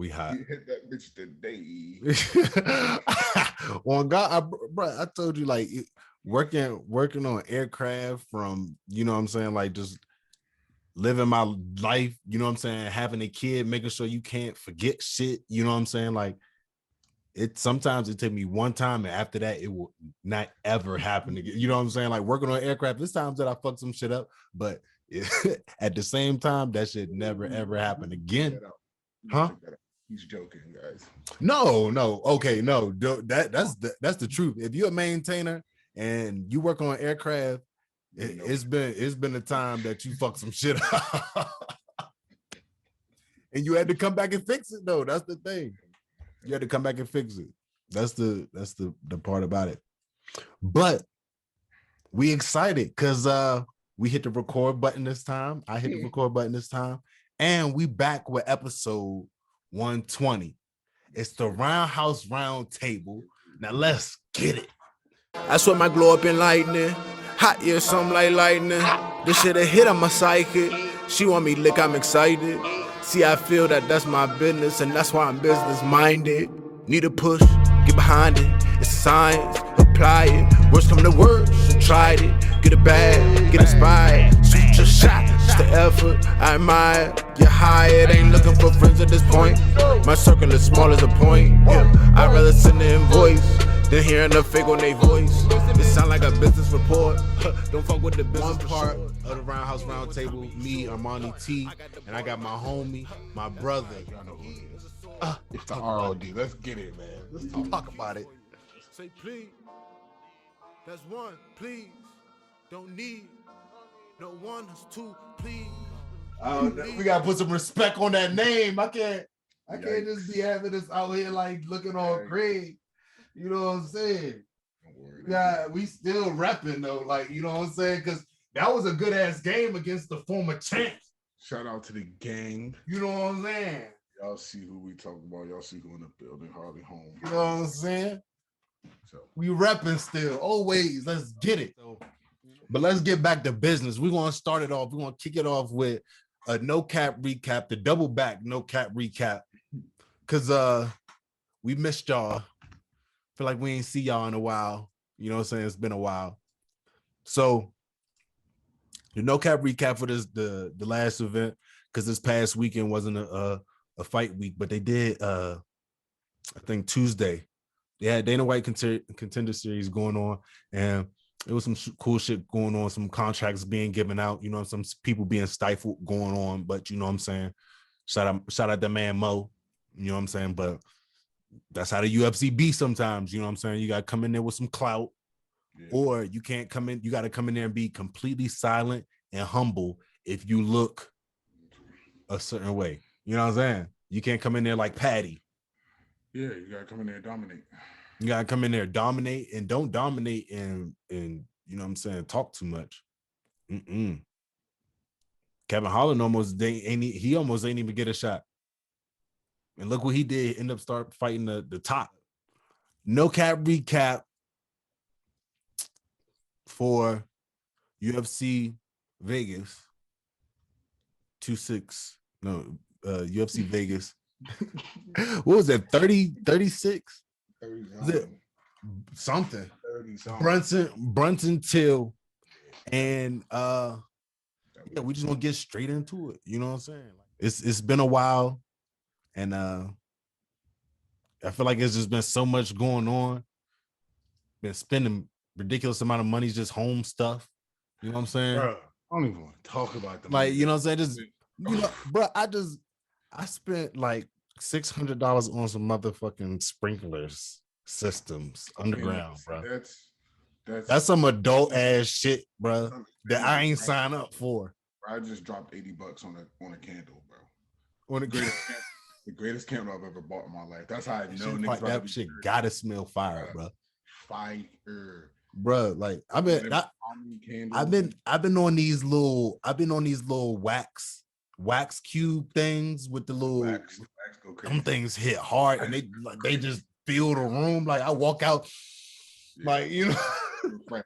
We hot. You hit that bitch today. On God, I told you, like, working on aircraft from, you know what I'm saying, like, just living my life, you know what I'm saying, having a kid, making sure you can't forget shit, you know what I'm saying, like, sometimes it take me one time, and after that, it will not ever happen again. You know what I'm saying? Like, working on aircraft, there's times that I fuck some shit up, but at the same time, that should never ever happen again. Huh? He's joking, guys. No. Okay, no. That's the truth. If you're a maintainer and you work on aircraft, it's been a time that you fuck some shit up. And you had to come back and fix it, though. That's the thing. You had to come back and fix it. That's the part about it. But we excited because we hit the record button this time. I hit the record button this time. And we back with episode 120. It's the RoundHouse RoundTable. Now let's get it. I swear my glow up in lightning. Hot year, something like lightning. This shit a hit on my psychic. She want me lick, I'm excited. See, I feel that's my business, and that's why I'm business minded. Need a push, get behind it. It's science, apply it. Words come to words, you tried it. Get it bad, get inspired. Shoot your shot, it's the effort. I admire. You're hired, ain't looking for friends at this point. My circle is small as a point. Yeah, I'd rather send an invoice than hearing the fake on their voice. It sound like a business report. Don't fuck with the business. One part of the RoundHouse RoundTable, me, Armani T, and I got my homie, my brother. It's the ROD. Let's get it, man. Let's talk about it. Say please. That's one, please. Don't need no one, that's two, please. We gotta put some respect on that name. I can't just be having this out here like looking all Craig. You know what I'm saying? Yeah, we still repping though, like, you know what I'm saying? Because that was a good ass game against the former champs. Shout out to the gang. You know what I'm saying? Y'all see who we talking about. Y'all see who in the building. Harley home. You know what I'm saying? So we repping still. Always. Let's get it. But let's get back to business. We're gonna start it off. We're gonna kick it off with a no cap recap, the double back no cap recap. Cause we missed y'all. Feel like we ain't see y'all in a while. You know what I'm saying? It's been a while. So the no cap recap for the last event, because this past weekend wasn't a fight week, but they did I think Tuesday. They had Dana White contender series going on, and it was some cool shit going on, some contracts being given out, you know, some people being stifled going on, but you know what I'm saying? Shout out that man Mo, you know what I'm saying? But that's how the UFC be sometimes, you know what I'm saying? You got to come in there with some clout, or you can't come in, you got to come in there and be completely silent and humble if you look a certain way. You know what I'm saying? You can't come in there like Patty. Yeah, you got to come in there and dominate. You got to come in there, dominate, and don't dominate and you know what I'm saying, talk too much. Kevin Holland almost ain't even get a shot. And look what he did, end up start fighting the top. No cap recap for UFC Vegas. UFC Vegas. What was that? 36? 30 something. 30 something. Brunson Till. And yeah, we just gonna get straight into it. You know what I'm saying? It's been a while, and I feel like it's just been so much going on. Been spending ridiculous amount of money just home stuff. You know what I'm saying? Bro, I don't even want to talk about them. Like, you know what I'm saying? Just, you know, bro, I spent like $600 on some motherfucking sprinklers systems underground, bro. That's some adult ass shit, bro, that I ain't sign up for. I just dropped $80 on a candle, bro. The greatest candle I've ever bought in my life. That's how I know niggas. That shit gotta smell fire, bro. Fire, bro. Like I've been on these little wax cube things with the little wax them things hit hard, and they just fill the room. Like I walk out, like, you know. But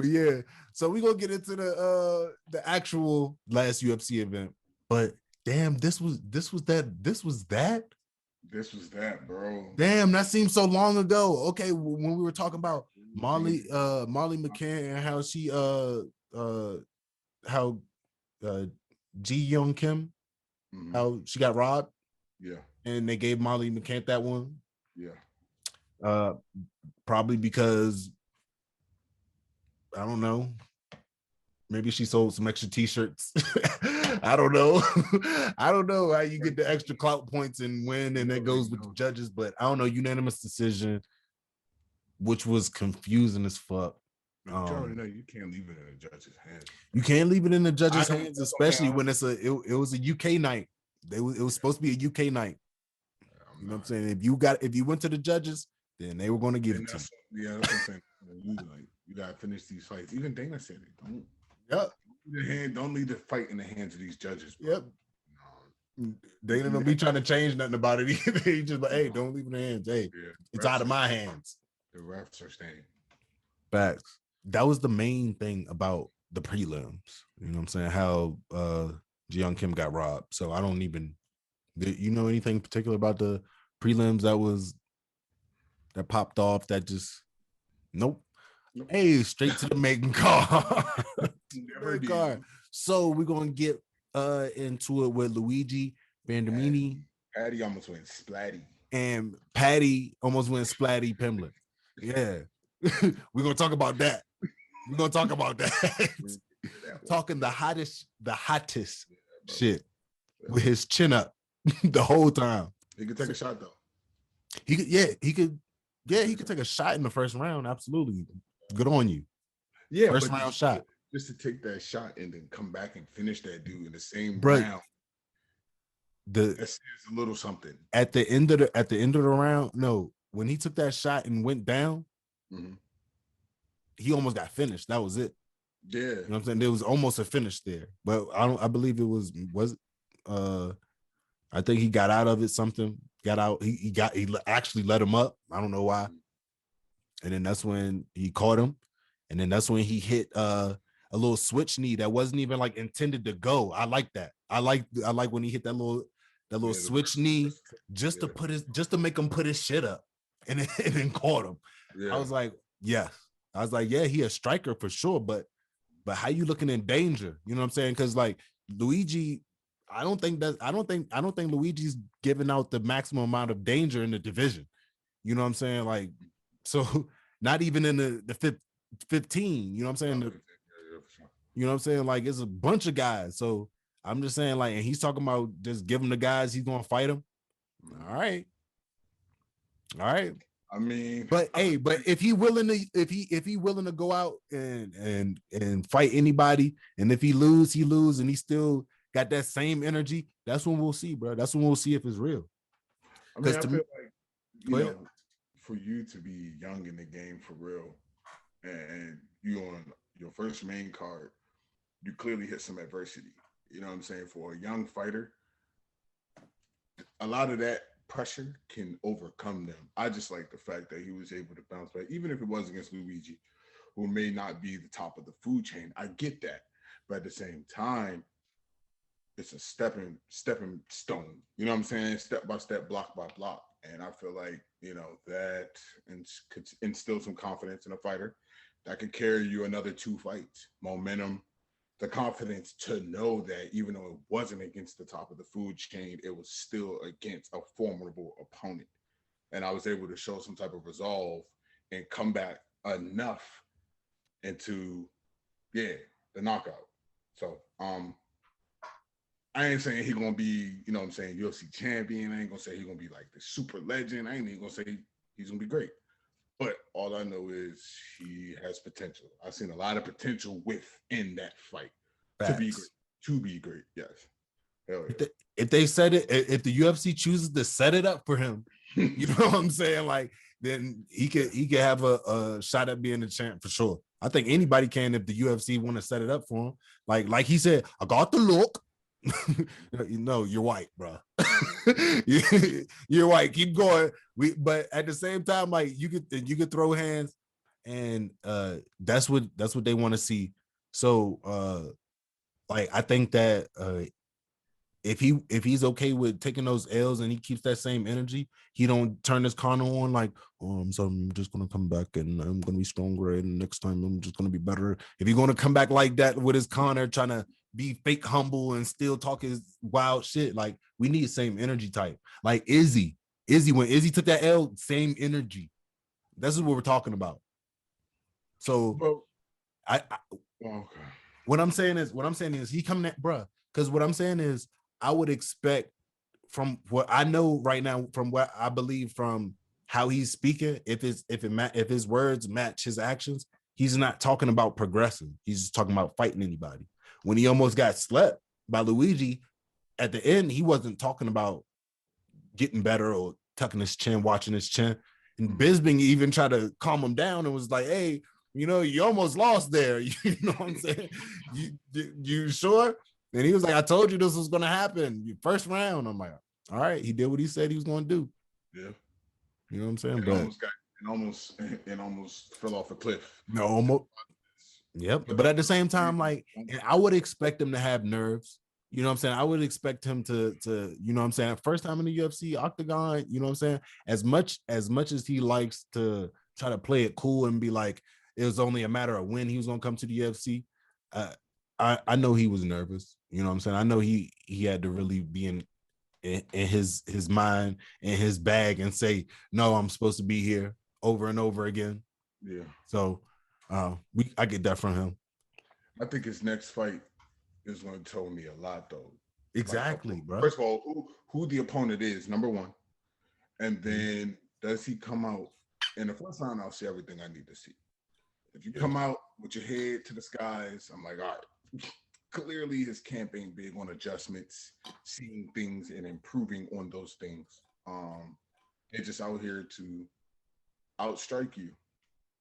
yeah, so we gonna get into the actual last UFC event. But damn, this was that. This was that, bro. Damn, that seems so long ago. Okay, when we were talking about Molly McCann and how she how Ji Young Kim, how she got robbed. Yeah. And they gave Molly McCann that one. Yeah. Probably because I don't know. Maybe she sold some extra t-shirts. I don't know. I don't know how you get the extra clout points and win, and that goes with the judges, but I don't know. Unanimous decision, which was confusing as fuck. You already know you can't leave it in the judge's hands. You can't leave it in the judge's hands, especially when it was a UK night. It was supposed to be a UK night. You know what I'm saying? If you went to the judges, then they were going to give it to you. Yeah, that's what I'm saying. You gotta finish these fights. Even Dana said it. Don't leave the fight in the hands of these judges. Bro. Yep. No. Dana don't be trying to change nothing about it either. He just like, hey, don't leave it in the hands. Hey, it's out of my hands. The refs are staying. Facts. That was the main thing about the prelims. You know what I'm saying? How Ji-Young Kim got robbed. So I don't even. You know anything particular about the prelims that popped off? That just nope. Hey, straight to the main car. So we're gonna get into it with Luigi Bandamini. Patty almost went splatty. And Patty almost went splatty Pimblett. Yeah. We're gonna talk about that. We're gonna talk about that. Talking the hottest shit with his chin up the whole time. He could take a shot though. He could take a shot in the first round. Absolutely. Good on you. Yeah, first round shot. Just to take that shot and then come back and finish that dude in the same round. That's a little something. At the end of the round, no, when he took that shot and went down, he almost got finished. That was it. Yeah. You know what I'm saying? There was almost a finish there. But I believe it was I think he got out of it something. Got out. He actually let him up. I don't know why. And then that's when he caught him. And then that's when he hit a little switch knee that wasn't even like intended to go. I like that. I like when he hit that little switch knee just to make him put his shit up and then caught him. Yeah. I was like, yes. I was like, yeah, he a striker for sure, but how you looking in danger? You know what I'm saying? Because like Luigi, I don't think Luigi's giving out the maximum amount of danger in the division. You know what I'm saying? Like, so not even in the 15. You know what I'm saying? You know what I'm saying? Like, it's a bunch of guys. So I'm just saying, like, and he's talking about just giving the guys he's gonna fight them. All right. I mean, but if he willing to go out and fight anybody, and if he lose, and he still got that same energy, that's when we'll see, bro. That's when we'll see if it's real. I mean, I feel like, you know, for you to be young in the game for real, and you on your first main card, you clearly hit some adversity. You know what I'm saying? For a young fighter, a lot of that pressure can overcome them. I just like the fact that he was able to bounce back, even if it was against Luigi, who may not be the top of the food chain. I get that. But at the same time, it's a stepping stone. You know what I'm saying? Step by step, block by block. And I feel like, you know, that could instill some confidence in a fighter that could carry you another 2 fights. Momentum, the confidence to know that even though it wasn't against the top of the food chain, it was still against a formidable opponent. And I was able to show some type of resolve and come back enough into, the knockout. So, I ain't saying he's gonna be, you know what I'm saying, UFC champion. I ain't gonna say he's gonna be like the super legend. I ain't even gonna say he's gonna be great. But all I know is he has potential. I've seen a lot of potential within that fight. Facts. To be great. Yes. Hell yeah. If they set it, if the UFC chooses to set it up for him, you know what I'm saying? Like, then he could have a shot at being a champ for sure. I think anybody can if the UFC want to set it up for him. Like he said, I got the look. You know, you're white, bro. You're white. Keep going. But at the same time, like you could throw hands, and that's what they want to see. So like I think that if he's okay with taking those L's and he keeps that same energy, he don't turn his corner on like, oh, I'm just gonna come back and I'm gonna be stronger and next time I'm just gonna be better. If you're gonna come back like that with his corner trying to be fake humble and still talk his wild shit, like we need same energy type. Like Izzy, when Izzy took that L, same energy. This is what we're talking about. So what I'm saying is he coming at bruh. Because what I'm saying is I would expect from what I know right now, from what I believe from how he's speaking, if his words match his actions, he's not talking about progressing. He's just talking about fighting anybody. When he almost got slept by Luigi, at the end, he wasn't talking about getting better or tucking his chin, watching his chin. And Bisping even tried to calm him down and was like, hey, you know, you almost lost there. You know what I'm saying? You sure? And he was like, I told you this was going to happen. First round. I'm like, all right. He did what he said he was going to do. Yeah. You know what I'm saying? It almost fell off a cliff. No, almost. Yep. But at the same time, like, and I would expect him to have nerves. You know what I'm saying? I would expect him to you know what I'm saying? First time in the UFC octagon, you know what I'm saying? As much as he likes to try to play it cool and be like, it was only a matter of when he was going to come to the UFC. I know he was nervous. You know what I'm saying? I know he had to really be in his mind, in his bag and say, no, I'm supposed to be here over and over again. Yeah. So I get that from him. I think his next fight is going to tell me a lot, though. Exactly, like, bro. First of all, who the opponent is, number one. And then does he come out? In the first round, I'll see everything I need to see. If you come out with your head to the skies, I'm like, all right. Clearly, his camp ain't big on adjustments, seeing things and improving on those things. They're just out here to outstrike you.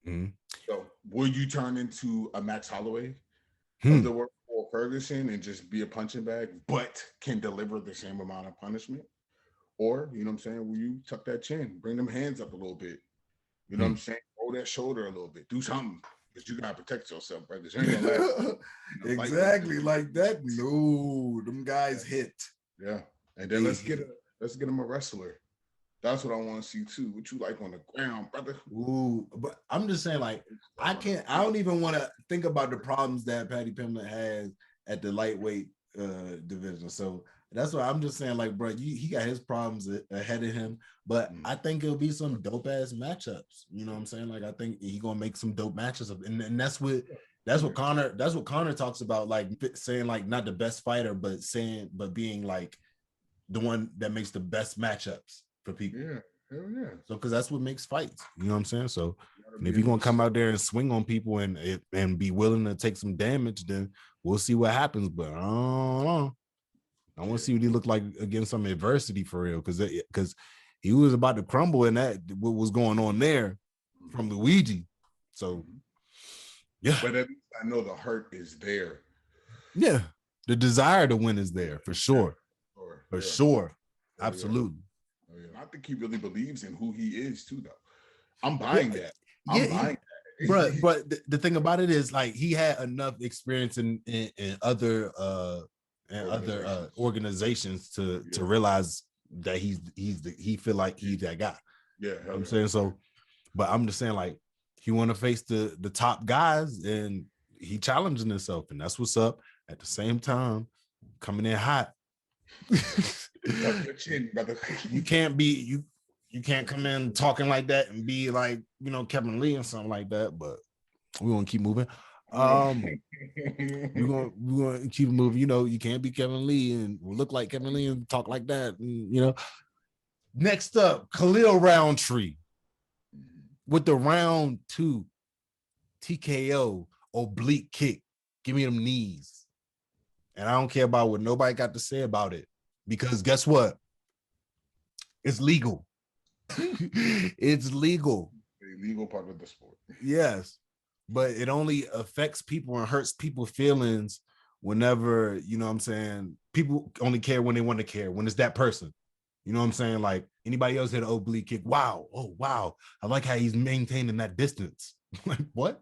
Mm-hmm. So, will you turn into a Max Holloway of the work for Ferguson and just be a punching bag, but can deliver the same amount of punishment? Or, you know what I'm saying, will you tuck that chin, bring them hands up a little bit? You know what I'm saying? Roll that shoulder a little bit. Do something. Because you gotta protect yourself, brother. You ain't gonna last. Exactly like that. No, them guys hit. Yeah. And then let's get him a wrestler. That's what I want to see too. What you like on the ground, brother? Ooh, but I'm just saying, like, I don't even want to think about the problems that Patty Pimblett has at the lightweight division. So that's why I'm just saying, like, bro, he got his problems ahead of him, but I think it'll be some dope ass matchups. You know what I'm saying? Like, I think he gonna make some dope matches up, and that's what Connor talks about, like saying like not the best fighter, but being like the one that makes the best matchups for people. Yeah, hell yeah. So because that's what makes fights. You know what I'm saying? So if you're gonna come out there and swing on people and be willing to take some damage, then we'll see what happens. But I don't know. I want to see what he looked like against some adversity for real, because he was about to crumble in that what was going on there from Luigi. So yeah, but at least I know the hurt is there. Yeah, the desire to win is there for sure. For sure, absolutely. Yeah. I think he really believes in who he is too, though. I'm buying that. I'm buying that. But the thing about it is, like, he had enough experience in other organizations to realize that he feel like he's that guy. Yeah, I'm saying so. But I'm just saying, like, he want to face the top guys, and he challenging himself, and that's what's up. At the same time, coming in hot. Your chin, brother. You can't come in talking like that and be like, you know, Kevin Lee or something like that. But we're gonna keep moving. We're gonna keep moving. You know, you can't be Kevin Lee and look like Kevin Lee and talk like that. And, you know, next up, Khalil Roundtree with the round 2 TKO oblique kick. Give me them knees. And I don't care about what nobody got to say about it, because guess what? It's legal. It's legal. The legal part of the sport. Yes. But it only affects people and hurts people's feelings whenever, you know what I'm saying, people only care when they want to care, when it's that person. You know what I'm saying? Like, anybody else hit an oblique kick. Wow. Oh, wow. I like how he's maintaining that distance. Like, what?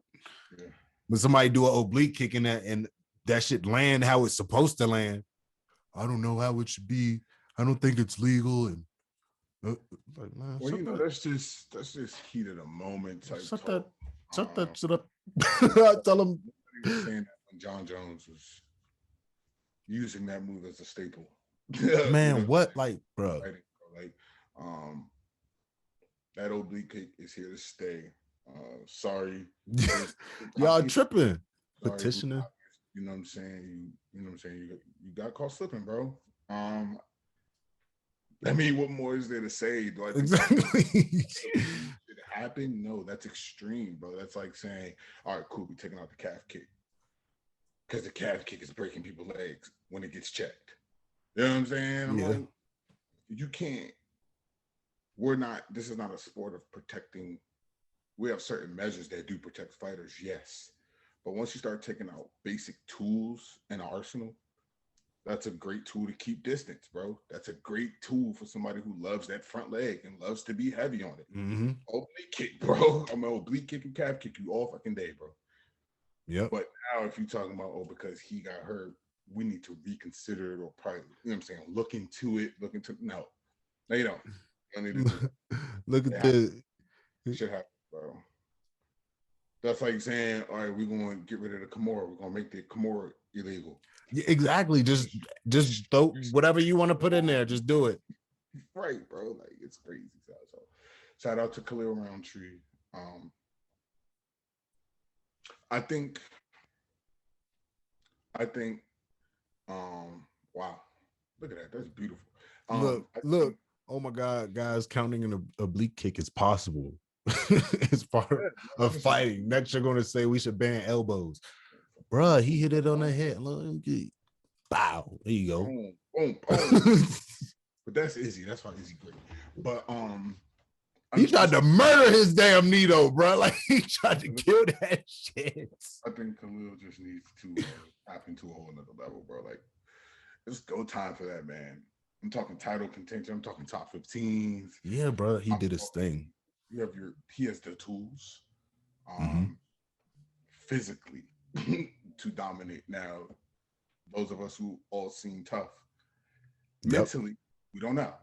Yeah. When somebody do an oblique kick and that shit land how it's supposed to land, I don't know how it should be. I don't think it's legal. And like, man, well, you know, that's just heat of the moment type shut talk. that shit up. I tell him. He was saying that when John Jones was using that move as a staple. Man, you know, what? Like, bro. Like, that oblique kick is here to stay. Sorry. Y'all tripping. Sorry, Petitioning. You know what I'm saying? You know what I'm saying? You got caught slipping, bro. I mean, what more is there to say? Do I think Exactly. it happened? No, that's extreme, bro. That's like saying, all right, cool, we're taking out the calf kick. Because the calf kick is breaking people's legs when it gets checked. You know what I'm saying? I'm like, you can't. This is not a sport of protecting. We have certain measures that do protect fighters, yes. But once you start taking out basic tools in an arsenal, that's a great tool to keep distance, bro. That's a great tool for somebody who loves that front leg and loves to be heavy on it. Oblique kick, bro. I'm an oblique kick and calf kick you all fucking day, bro. Yep. But now if you're talking about, because he got hurt, we need to reconsider it or probably, you know what I'm saying, look into it, no, you don't. I need to do that. Look at this. Shit happen, bro. That's like saying, all right, we're going to get rid of the Kimura. We're going to make the Kimura illegal. Yeah, exactly. Just throw whatever you want to put in there. Just do it. Right, bro. Like, it's crazy. So shout out to Khalil Roundtree. I think, wow, look at that. That's beautiful. Look. Oh my God, guys, counting an oblique kick is possible. It's part of fighting. Next, you're going to say we should ban elbows. Bruh, he hit it on the head. Look, bow. There you go. Boom, boom, boom. But that's Izzy. That's why Izzy great. But he tried to murder his damn knee though, bro. Like he tried to kill that shit. I think Khalil just needs to tap into a whole nother level, bro. Like, it's go time for that, man. I'm talking title contention. I'm talking top 15s. Yeah, bro. He did his thing. He has the tools, physically to dominate. Now, those of us who all seem tough, mentally, we don't know.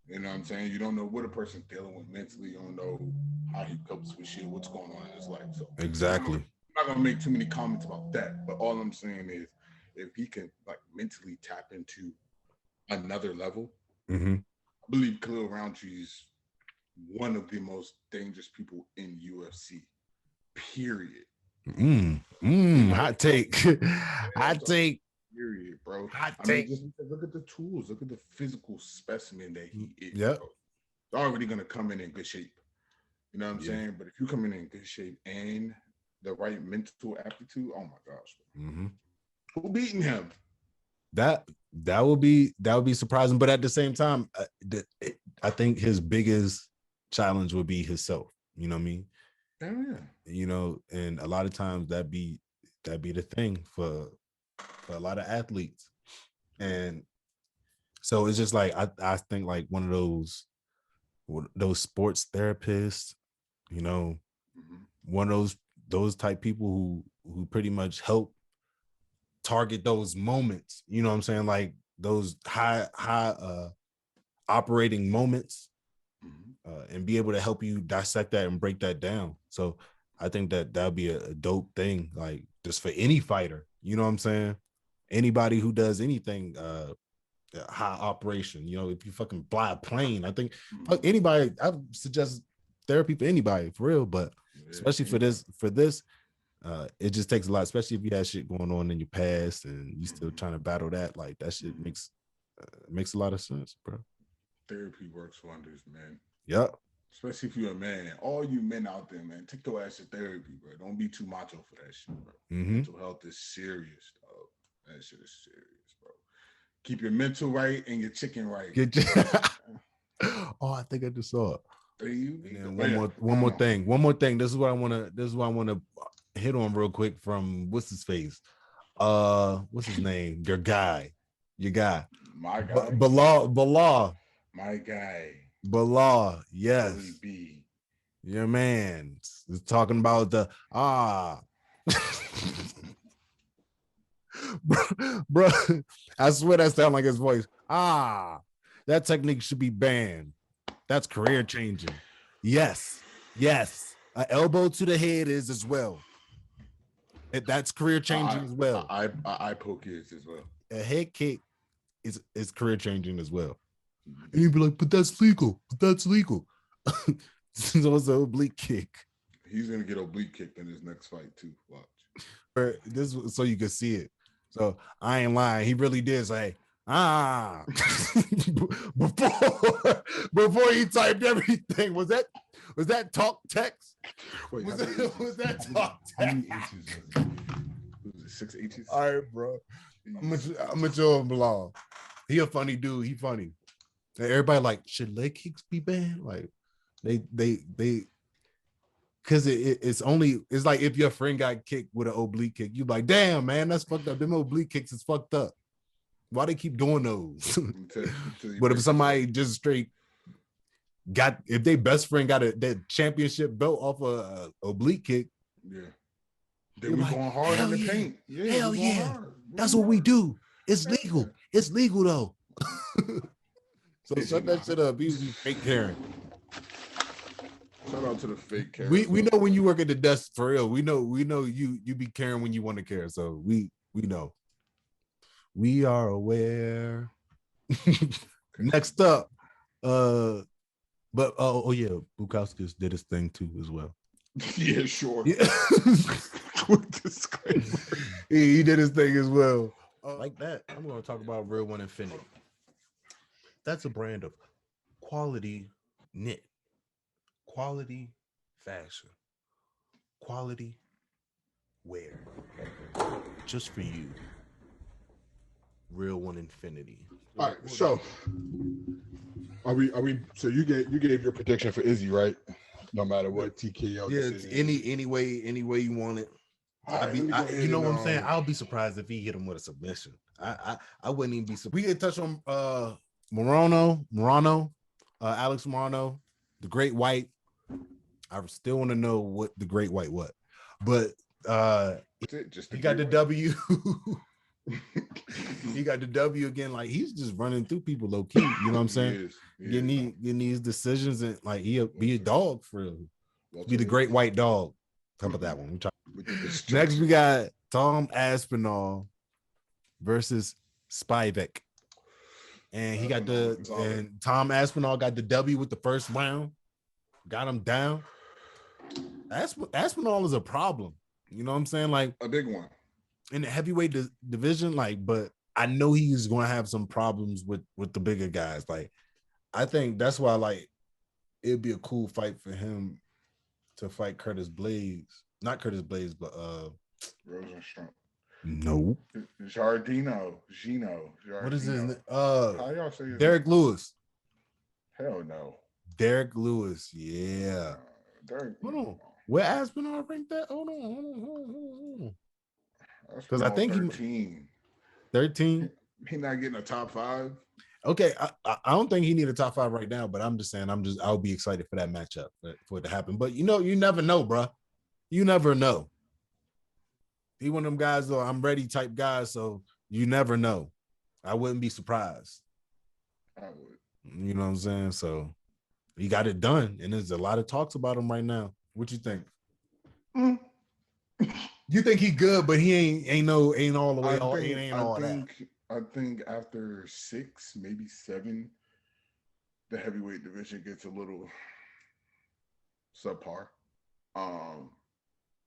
You know what I'm saying? You don't know what a person's dealing with mentally. You don't know how he copes with shit, what's going on in his life. So exactly. I'm not gonna make too many comments about that. But all I'm saying is, if he can like mentally tap into another level, I believe Khalil Roundtree is one of the most dangerous people in UFC. Period. Hot take. Hot take. Period, bro. Hot take. Just look at the tools. Look at the physical specimen that he is. Yep. He's already gonna come in good shape. You know what I'm saying? But if you come in good shape and the right mental aptitude, oh my gosh. Who beating him? That would be surprising, but at the same time, I think his biggest challenge would be himself. You know what I mean? Yeah. You know, and a lot of times that be the thing for a lot of athletes, and so it's just like I think like one of those sports therapists, you know, one of those type people who pretty much help target those moments, you know what I'm saying, like those high operating moments, and be able to help you dissect that and break that down. So I think that would be a dope thing, like just for any fighter, you know what I'm saying, anybody who does anything high operation, you know, if you fucking fly a plane, I think anybody, I suggest therapy for anybody for real, but especially for this it just takes a lot, especially if you had shit going on in your past and you still trying to battle that. Like that shit makes a lot of sense, bro. Therapy works wonders, man. Yep. Especially if you're a man. All you men out there, man, take your ass to therapy, bro. Don't be too macho for that shit, bro. Mental health is serious, dog. That shit is serious, bro. Keep your mental right and your chicken right. Oh, I think I just saw it. And one more thing. This is what I want to hit on real quick from what's his face? What's his name? Your guy. My guy. Bilal. My guy. Bilal, yes. Your man is talking about the bro, I swear that sound like his voice. That technique should be banned. That's career changing. Yes. An elbow to the head is as well. That's career changing as well. I poke is as well. A head kick is career changing as well. And you'd be like, but that's legal. So it's an oblique kick. He's gonna get oblique kicked in his next fight too. Watch. This so you can see it. So I ain't lying. He really did say, before he typed everything. Was that talk text? Wait, was that talk text? How many H's was it? 6 H's? All right, bro. I'm gonna show him belong. He a funny dude. He funny. And everybody like, should leg kicks be banned? Like they because it's like if your friend got kicked with an oblique kick, you like, damn man, that's fucked up. Them oblique kicks is fucked up. Why they keep doing those? But if somebody just straight if they best friend got that championship belt off a oblique kick, yeah, they were going hard in the paint. Yeah, hell yeah, that's what we do. It's legal. It's legal though. So shut that shit up. He's fake Karen. Shout out to the fake Karen. We know when you work at the desk for real. We know you be caring when you want to care. So we know. We are aware. Next up, but yeah, Bukowskis did his thing too as well. Yeah, sure. Yeah. He did his thing as well. Like that, I'm going to talk about Real One Infinity. That's a brand of quality knit, quality fashion, quality wear, just for you. Real One Infinity. All right, so are we? So you gave your prediction for Izzy, right? No matter what TKO. Yeah, any way you want it. You know what I'm saying? I'll be surprised if he hit him with a submission. I wouldn't even be surprised. We could touch on Morano, Alex Morano, the Great White. I still want to know what the Great White was, but he got the W. He got the W again. Like he's just running through people low key. You know what I'm saying? Getting these decisions and like he'll be a dog for real. Be the Great White Dog. How about that one? Next we got Tom Aspinall versus Spivak. And he got and Tom Aspinall got the W with the first round. Got him down. Aspinall is a problem. You know what I'm saying? Like a big one. In the heavyweight division, like, but I know he's going to have some problems with the bigger guys. Like, I think that's why, like, it'd be a cool fight for him to fight Curtis Blades. Not Curtis Blades, but Rosenstruck. No. Gino. What is his name? How y'all say his Derek name? Lewis. Hell no. Derek Lewis, yeah. Hold on. Where Aspinall ranked that? Hold on. Because I think 13. 13. He not getting a top 5. Okay, I don't think he need a top 5 right now, but I'm just saying I'll be excited for that matchup for it to happen. But you never know, bro. You never know. He one of them guys though, I'm ready type guys, so you never know. I wouldn't be surprised. I would. You know what I'm saying? So he got it done, and there's a lot of talks about him right now. What you think? You think he good, but he ain't all the way all that. I think after 6, maybe 7, the heavyweight division gets a little subpar.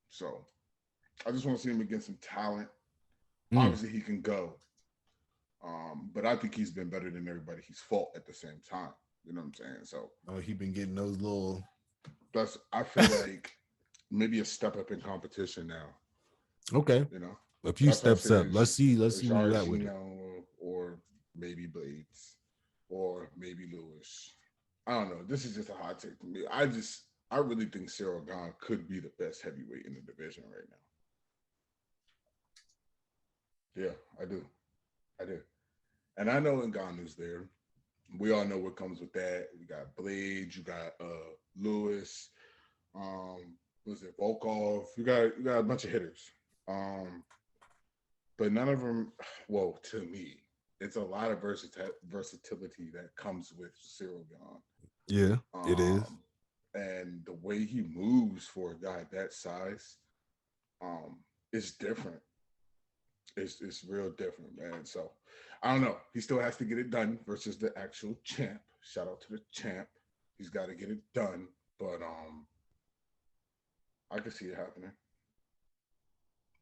So I just want to see him against some talent. Obviously, he can go. But I think he's been better than everybody he's fought at the same time. You know what I'm saying? So he been getting those little. I feel like maybe a step up in competition now. Okay. You know, a few steps up. Let's see where you're at with it. Or maybe Blades, or maybe Lewis. I don't know. This is just a hot take to me. I really think Cyril Gane could be the best heavyweight in the division right now. Yeah, I do. And I know Ngannou's there. We all know what comes with that. You got Blades, you got Lewis, was it Volkov? You got a bunch of hitters. but none of them. Well, to me, it's a lot of versatility that comes with Cyril Gahn. Yeah, it is. And the way he moves for a guy that size, it's different. It's real different, man. So I don't know. He still has to get it done versus the actual champ. Shout out to the champ. He's got to get it done. But I could see it happening.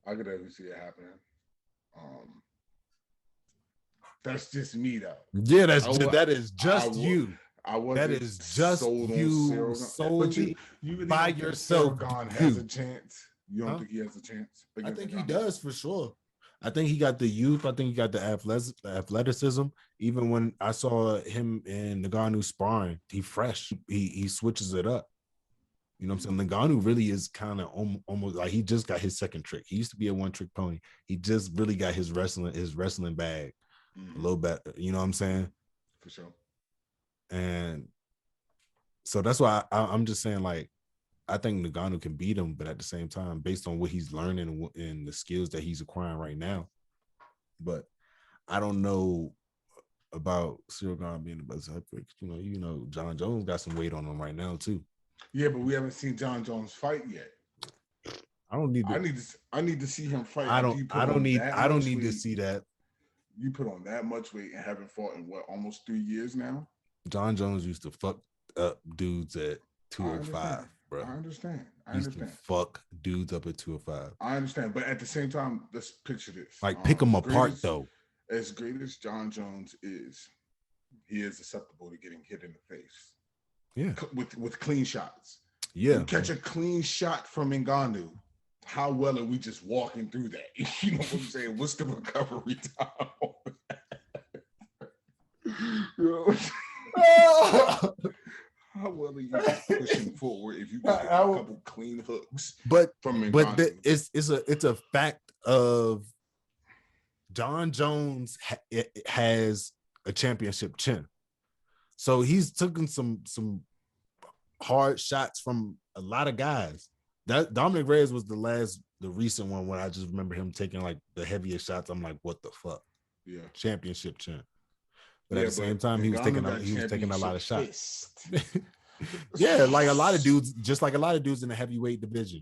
I could definitely see it happening. That's just me though. Yeah, that is just you. I wasn't. That is just you solely you really by yourself. Gahn has a chance. You don't think he has a chance? I think he does for sure. I think he got the youth. I think he got the athleticism. Even when I saw him in Ngannou sparring, he fresh. He switches it up. You know what I'm saying? Ngannou really is kind of almost like he just got his second trick. He used to be a one-trick pony. He just really got his wrestling bag a little bit. You know what I'm saying? For sure. And so that's why I'm just saying, like, I think Ngannou can beat him, but at the same time, based on what he's learning and the skills that he's acquiring right now. But I don't know about Cyril Gahn being the best heavyweight. You know, John Jones got some weight on him right now too. Yeah, but we haven't seen John Jones fight yet. I need to see him fight. I don't need to see that. You put on that much weight and haven't fought in almost 3 years now. John Jones used to fuck up dudes at 205, bro. I understand. Used to fuck dudes up at 205. I understand, but at the same time, let's picture this. Like, pick them apart though. As great as John Jones is, he is susceptible to getting hit in the face. Yeah, with clean shots. Yeah, you catch a clean shot from Ngannou. How well are we just walking through that? You know what I'm saying? What's the recovery time? You know? How well are you pushing forward if you get a couple clean hooks? But Ngannou? it's a fact of John Jones has a championship chin. So he's taken some hard shots from a lot of guys. That Dominic Reyes was the recent one when I just remember him taking like the heaviest shots. I'm like, what the fuck? Yeah, championship champ. But at the same time, he was taking a lot of shots. Yeah, like a lot of dudes, just like a lot of dudes in the heavyweight division.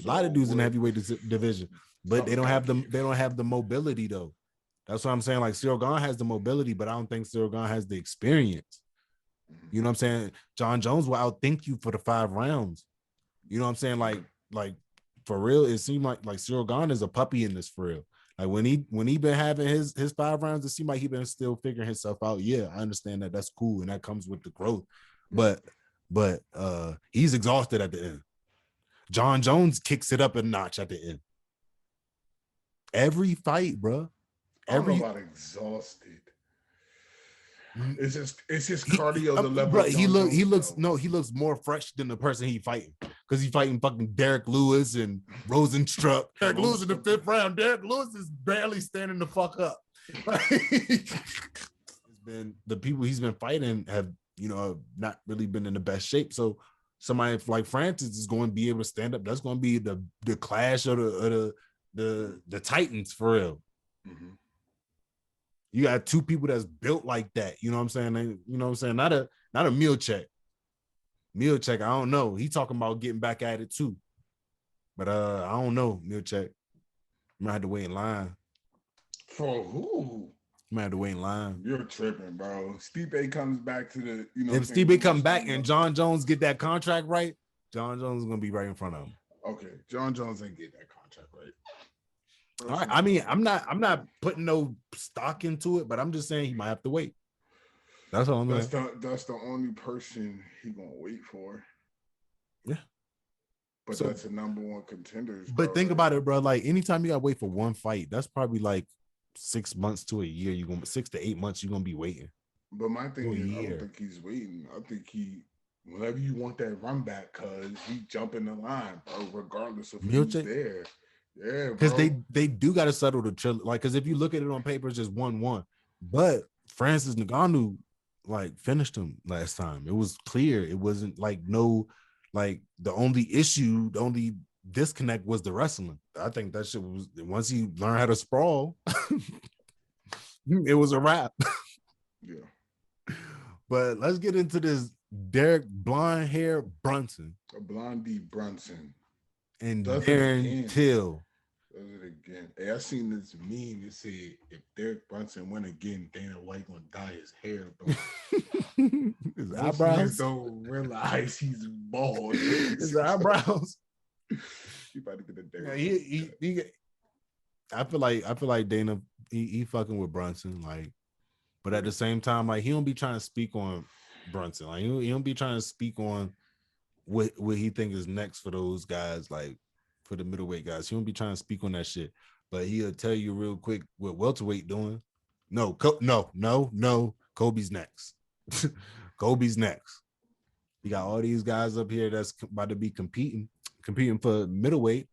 A lot of dudes in the heavyweight division, but they don't have the mobility though. That's what I'm saying. Like, Cyril Gahn has the mobility, but I don't think Cyril Gahn has the experience. You know what I'm saying? John Jones will outthink you for the 5 rounds. You know what I'm saying? Like for real, it seemed like Cyril Gahn is a puppy in this for real. Like when he been having his 5 rounds, it seemed like he been still figuring himself out. Yeah, I understand that. That's cool, and that comes with the growth. But he's exhausted at the end. John Jones kicks it up a notch at the end. Every fight, bro. I don't know about exhausted. It's just cardio. The level. Bro, he looks more fresh than the person he fighting, because he's fighting fucking Derek Lewis and Rosenstruck. Derek Lewis in the 5th round. Derek Lewis is barely standing the fuck up. It's been the people he's been fighting have not really been in the best shape. So somebody like Francis is going to be able to stand up. That's going to be the clash of the Titans for real. Mm-hmm. You got 2 people that's built like that. You know what I'm saying? You know what I'm saying? Not a Milchek. Milchek, I don't know. He talking about getting back at it too. But I don't know, Milchek. You might have to wait in line. For who? You might have to wait in line. You're tripping, bro. Stipe comes back to the, if Stipe come back and John Jones get that contract right, John Jones is gonna be right in front of him. Okay, John Jones ain't get that contract right. All right. I mean, I'm not putting no stock into it, but I'm just saying he might have to wait. That's all I'm saying. That's the only person he gonna wait for. Yeah. But so, that's the number 1 contenders. But think about it, bro. Like, anytime you gotta wait for one fight, that's probably like 6 months to a year. 6 to 8 months, you're gonna be waiting. But my thing is, I don't think he's waiting. I think whenever you want that run back, cause he jumping the line, bro, regardless of who's there. Yeah, because they do got to settle the trilogy. Like, because if you look at it on paper, it's just 1-1. But Francis Ngannou finished him last time. It was clear. It wasn't the only issue, the only disconnect was the wrestling. I think that shit was, once he learned how to sprawl, it was a wrap. Yeah. But let's get into this Derek blonde hair Brunson. A Blondie Brunson. And Darren Till. Does it again. Hey, I seen this meme that said if Derek Brunson win again, Dana White gonna dye his hair, bro. His eyebrows don't realize he's bald. His eyebrows. You about to get a Derek. Yeah, he I feel like Dana he fucking with Brunson, like, but at the same time, like, he don't be trying to speak on Brunson. Like, he don't be trying to speak on what he think is next for those guys, like for the middleweight guys. He don't be trying to speak on that shit. But he'll tell you real quick what welterweight doing. No, Kobe's next. Kobe's next. You got all these guys up here that's about to be competing for middleweight,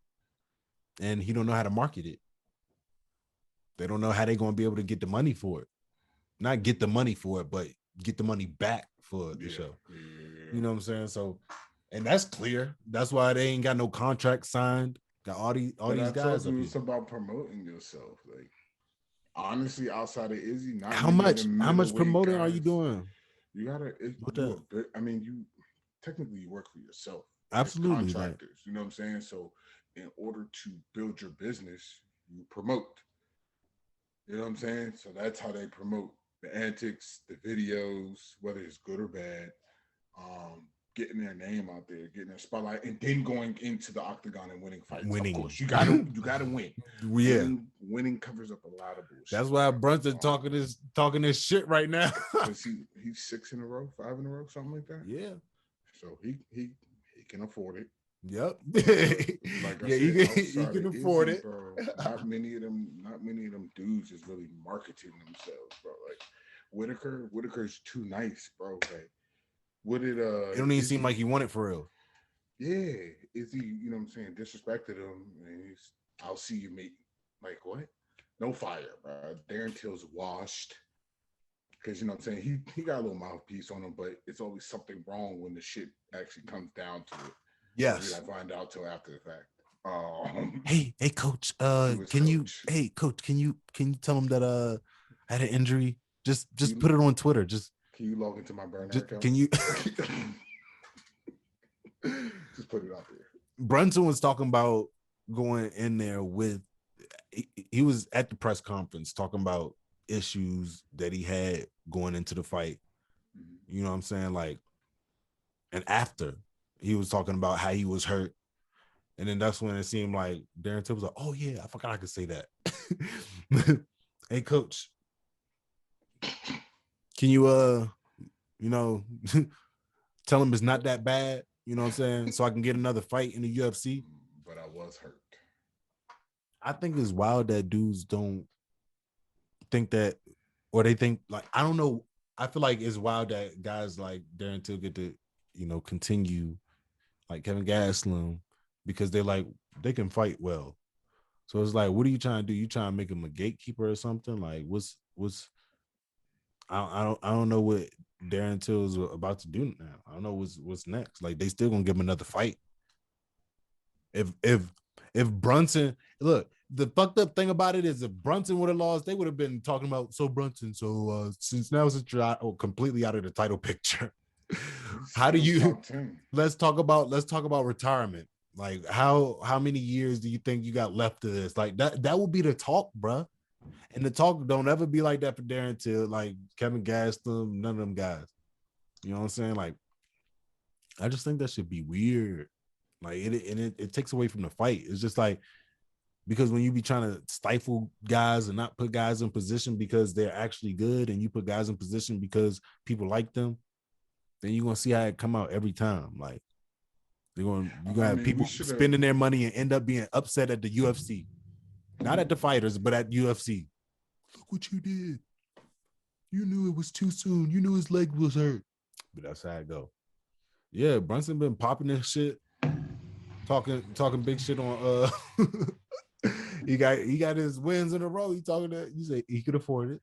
and he don't know how to market it. They don't know how they're going to be able to get the money for it. Not get the money for it, but get the money back for the show. Yeah. You know what I'm saying? So, and that's clear. That's why they ain't got no contract signed. Got all these guys up here. It's about promoting yourself. Like, honestly, outside of Izzy, not how much promoting are you doing? You gotta. You technically work for yourself. Absolutely, contractors. Right. You know what I'm saying? So, in order to build your business, you promote. You know what I'm saying? So that's how they promote the antics, the videos, whether it's good or bad. Getting their name out there, getting their spotlight, and then going into the octagon and winning fights. Of course, you gotta win. Yeah, winning covers up a lot of bullshit. That's why Brunson talking this shit right now. He's 6 in a row, 5 in a row, something like that. Yeah. So he can afford it. Yep. Like I said, he can afford it. Bro. Not many of them dudes is really marketing themselves, bro. Like Whitaker's too nice, bro. Like, it don't even seem like he won it for real. Yeah. Is he, you know what I'm saying, disrespected him, and I'll see you make, like, what? No fire, bro. Darren Till's washed. Because, you know what I'm saying, he got a little mouthpiece on him, but it's always something wrong when the shit actually comes down to it. Yes. I find out till after the fact. Hey, coach. Coach, can you tell him that I had an injury? Just put it on Twitter. Can you log into my burner account? Can you just put it out there? Brunson was talking about going in there with. He was at the press conference talking about issues that he had going into the fight. You know what I'm saying? Like, and after he was talking about how he was hurt. And then that's when it seemed like Darren Till was like, oh yeah, I forgot I could say that. Hey coach, can you tell him it's not that bad, you know what I'm saying? So I can get another fight in the UFC. But I was hurt. I think it's wild that dudes don't think that, or they think, like, I don't know. I feel like it's wild that guys like Darren Till get to, continue, like Kevin Gastelum, because they're like, they can fight well. So it's like, what are you trying to do? You trying to make him a gatekeeper or something? Like, what's I don't know what Darren Till is about to do now. I don't know what's next. Like, they still gonna give him another fight. If Brunson, look, the fucked up thing about it is if Brunson would have lost, they would have been talking about, Brunson, since now it's completely out of the title picture. How do you let's talk about retirement. Like, how many years do you think you got left of this? Like, that would be the talk, bruh. And the talk don't ever be like that for Darren Till, like Kevin Gastelum, none of them guys. You know what I'm saying? Like, I just think that should be weird. Like, it takes away from the fight. It's just like, because when you be trying to stifle guys and not put guys in position because they're actually good, and you put guys in position because people like them, then you're gonna see how it come out every time. Like, you're gonna have people spending their money and end up being upset at the UFC. Not at the fighters, but at UFC. Look what you did. You knew it was too soon. You knew his leg was hurt. But that's how it go. Yeah, Brunson been popping this shit. Talking big shit on he got his wins in a row. You say he could afford it.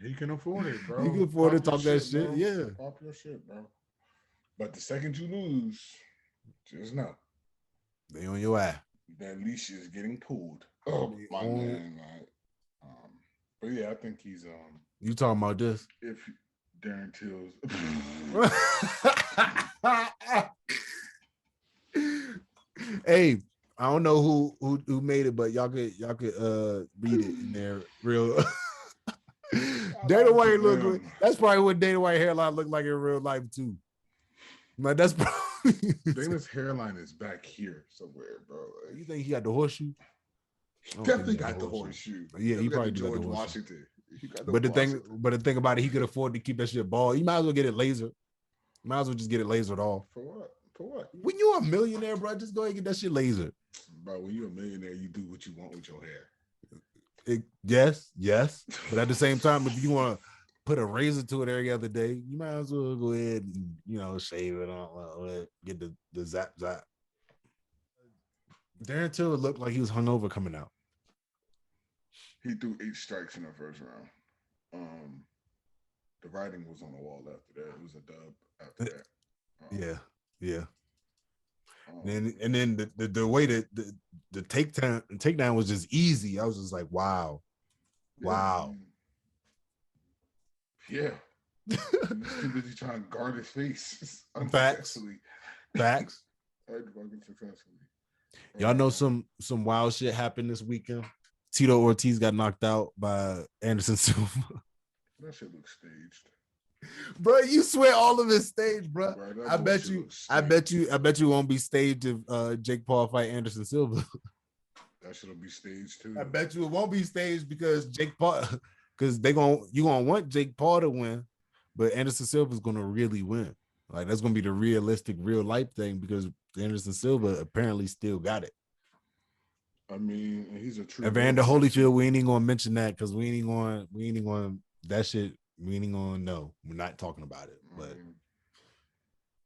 He can afford it, bro. He can afford to talk that shit, bro. Yeah. Pop your shit, bro. But the second you lose, just know They on your ass. That leash is getting pulled. Oh my man. But yeah, I think he's You talking about this? If Darren Till's Hey, I don't know who made it, but y'all could read it in there real. Dana White look. That's probably what Dana White hairline looked like in real life too. But that's probably Dana's hairline is back here somewhere, bro. You think he got the horseshoe? Definitely got the horseshoe. Yeah, he probably George Washington. But the thing about it, he could afford to keep that shit bald. You might as well get it lasered. You might as well just get it lasered off. For what? For what? When you're a millionaire, bro, just go ahead and get that shit lasered. Bro, when you're a millionaire, you do what you want with your hair. Yes. But at the same time, if you want to put a razor to it every other day, you might as well go ahead and, shave it on, get the zap. Darren Till looked like he was hungover coming out. He threw 8 strikes in the first round. The writing was on the wall after that. It was a dub after that. Yeah. And then the way that the takedown was just easy. I was just like, wow. Yeah. He's too busy trying to guard his face. Facts. Successfully. Y'all know some wild shit happened this weekend. Tito Ortiz got knocked out by Anderson Silva. That shit looks staged. Bro, you swear all of it's staged, bro. I bet you it won't be staged if Jake Paul fight Anderson Silva. That shit'll be staged too. I bet you it won't be staged because you gonna want Jake Paul to win, but Anderson Silva's gonna really win. Like that's gonna be the realistic, real life thing because Anderson Silva apparently still got it. I mean, he's a true. Evander Holyfield, we ain't even gonna mention that because we ain't going that shit. We ain't gonna know. We're not talking about it. But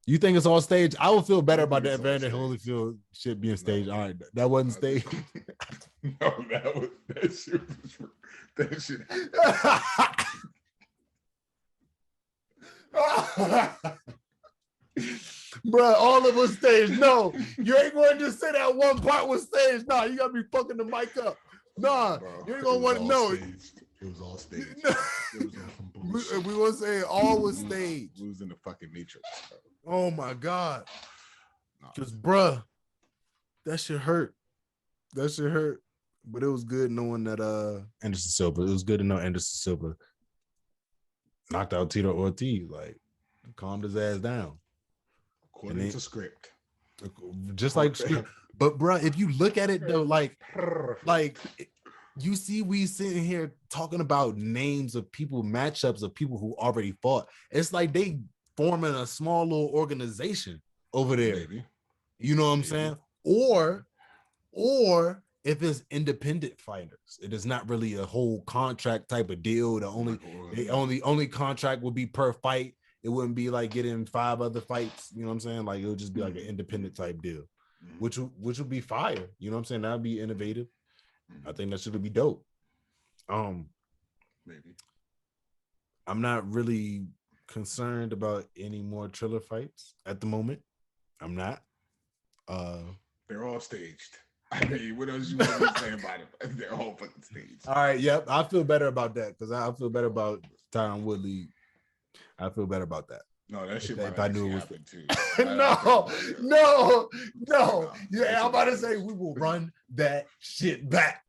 you think it's all staged? I would feel better about the Evander Holyfield shit being staged. All right, that wasn't staged. No, that shit. Bro, all of us staged. No, you ain't going to just say that one part was staged. Nah, you gotta be fucking the mic up. Nah, bro, you ain't gonna want to know. It was all staged. We gonna say all was staged. It was in the fucking Matrix. Oh my god. Cause bruh, that shit hurt. But it was good knowing that Anderson Silva. It was good to know Anderson Silva knocked out Tito Ortiz, like calmed his ass down. According to script. Just like script. But bruh, if you look at it though, like you see, we sitting here talking about names of people, matchups of people who already fought. It's like they forming a small little organization over there. Maybe. You know what I'm saying? Or if it's independent fighters, it is not really a whole contract type of deal. The only contract would be per fight. It wouldn't be like getting 5 other fights. You know what I'm saying? Like it would just be like an independent type deal, which would be fire. You know what I'm saying? That'd be innovative. I think that should be dope. Maybe. I'm not really concerned about any more Triller fights at the moment. I'm not. They're all staged. I mean, what else you want to say about it? They're all fucking staged. All right, yep. I feel better about that because I feel better about Tyron Woodley. I feel better about that. No, that shit if I knew it was too. No. Yeah, I'm about to say we will run that shit back.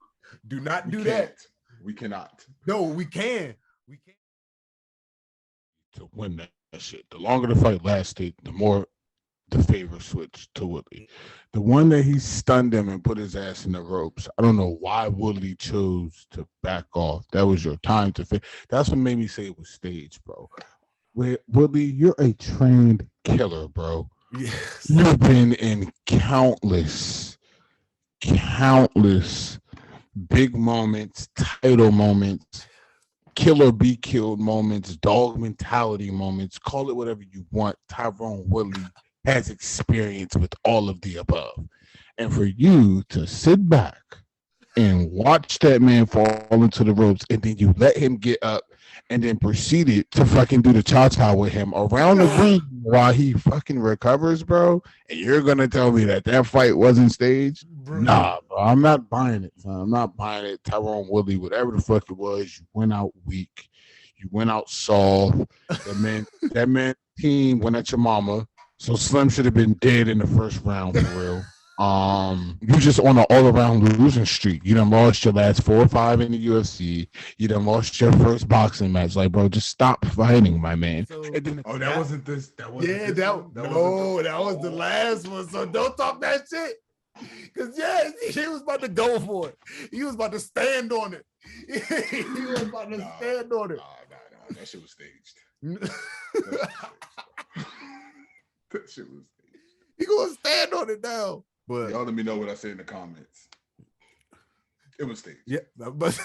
Do not do that. We cannot. No, we can. To win that shit. The longer the fight lasted, the more the favor switched to Woodley. The one that he stunned him and put his ass in the ropes. I don't know why Woodley chose to back off. That was your time to That's what made me say it was staged, bro. Woodley, you're a trained killer, bro. Yes. You've been in countless big moments, title moments, kill or be killed moments, dog mentality moments, call it whatever you want. Tyron Woodley has experience with all of the above. And for you to sit back and watch that man fall into the ropes and then you let him get up and then proceeded to fucking do the cha-cha with him around the ring while he fucking recovers, bro. And you're gonna tell me that fight wasn't staged? Bro. Nah, bro. I'm not buying it, son. I'm not buying it. Tyrone Woodley, whatever the fuck it was, you went out weak. You went out soft. That man team went at your mama. So Slim should have been dead in the first round for real. You just on an all-around losing streak. You done lost your last 4 or 5 in the UFC. You done lost your first boxing match. Like, bro, just stop fighting, my man. So, that wasn't this. That wasn't yeah, this that one? that was the last one. So don't talk that shit. Cause he was about to go for it. He was about to stand on it. He was about to stand on it. Nah. That shit was staged. That shit was staged. He gonna stand on it now. But y'all let me know what I said in the comments. It was staged. Yeah, but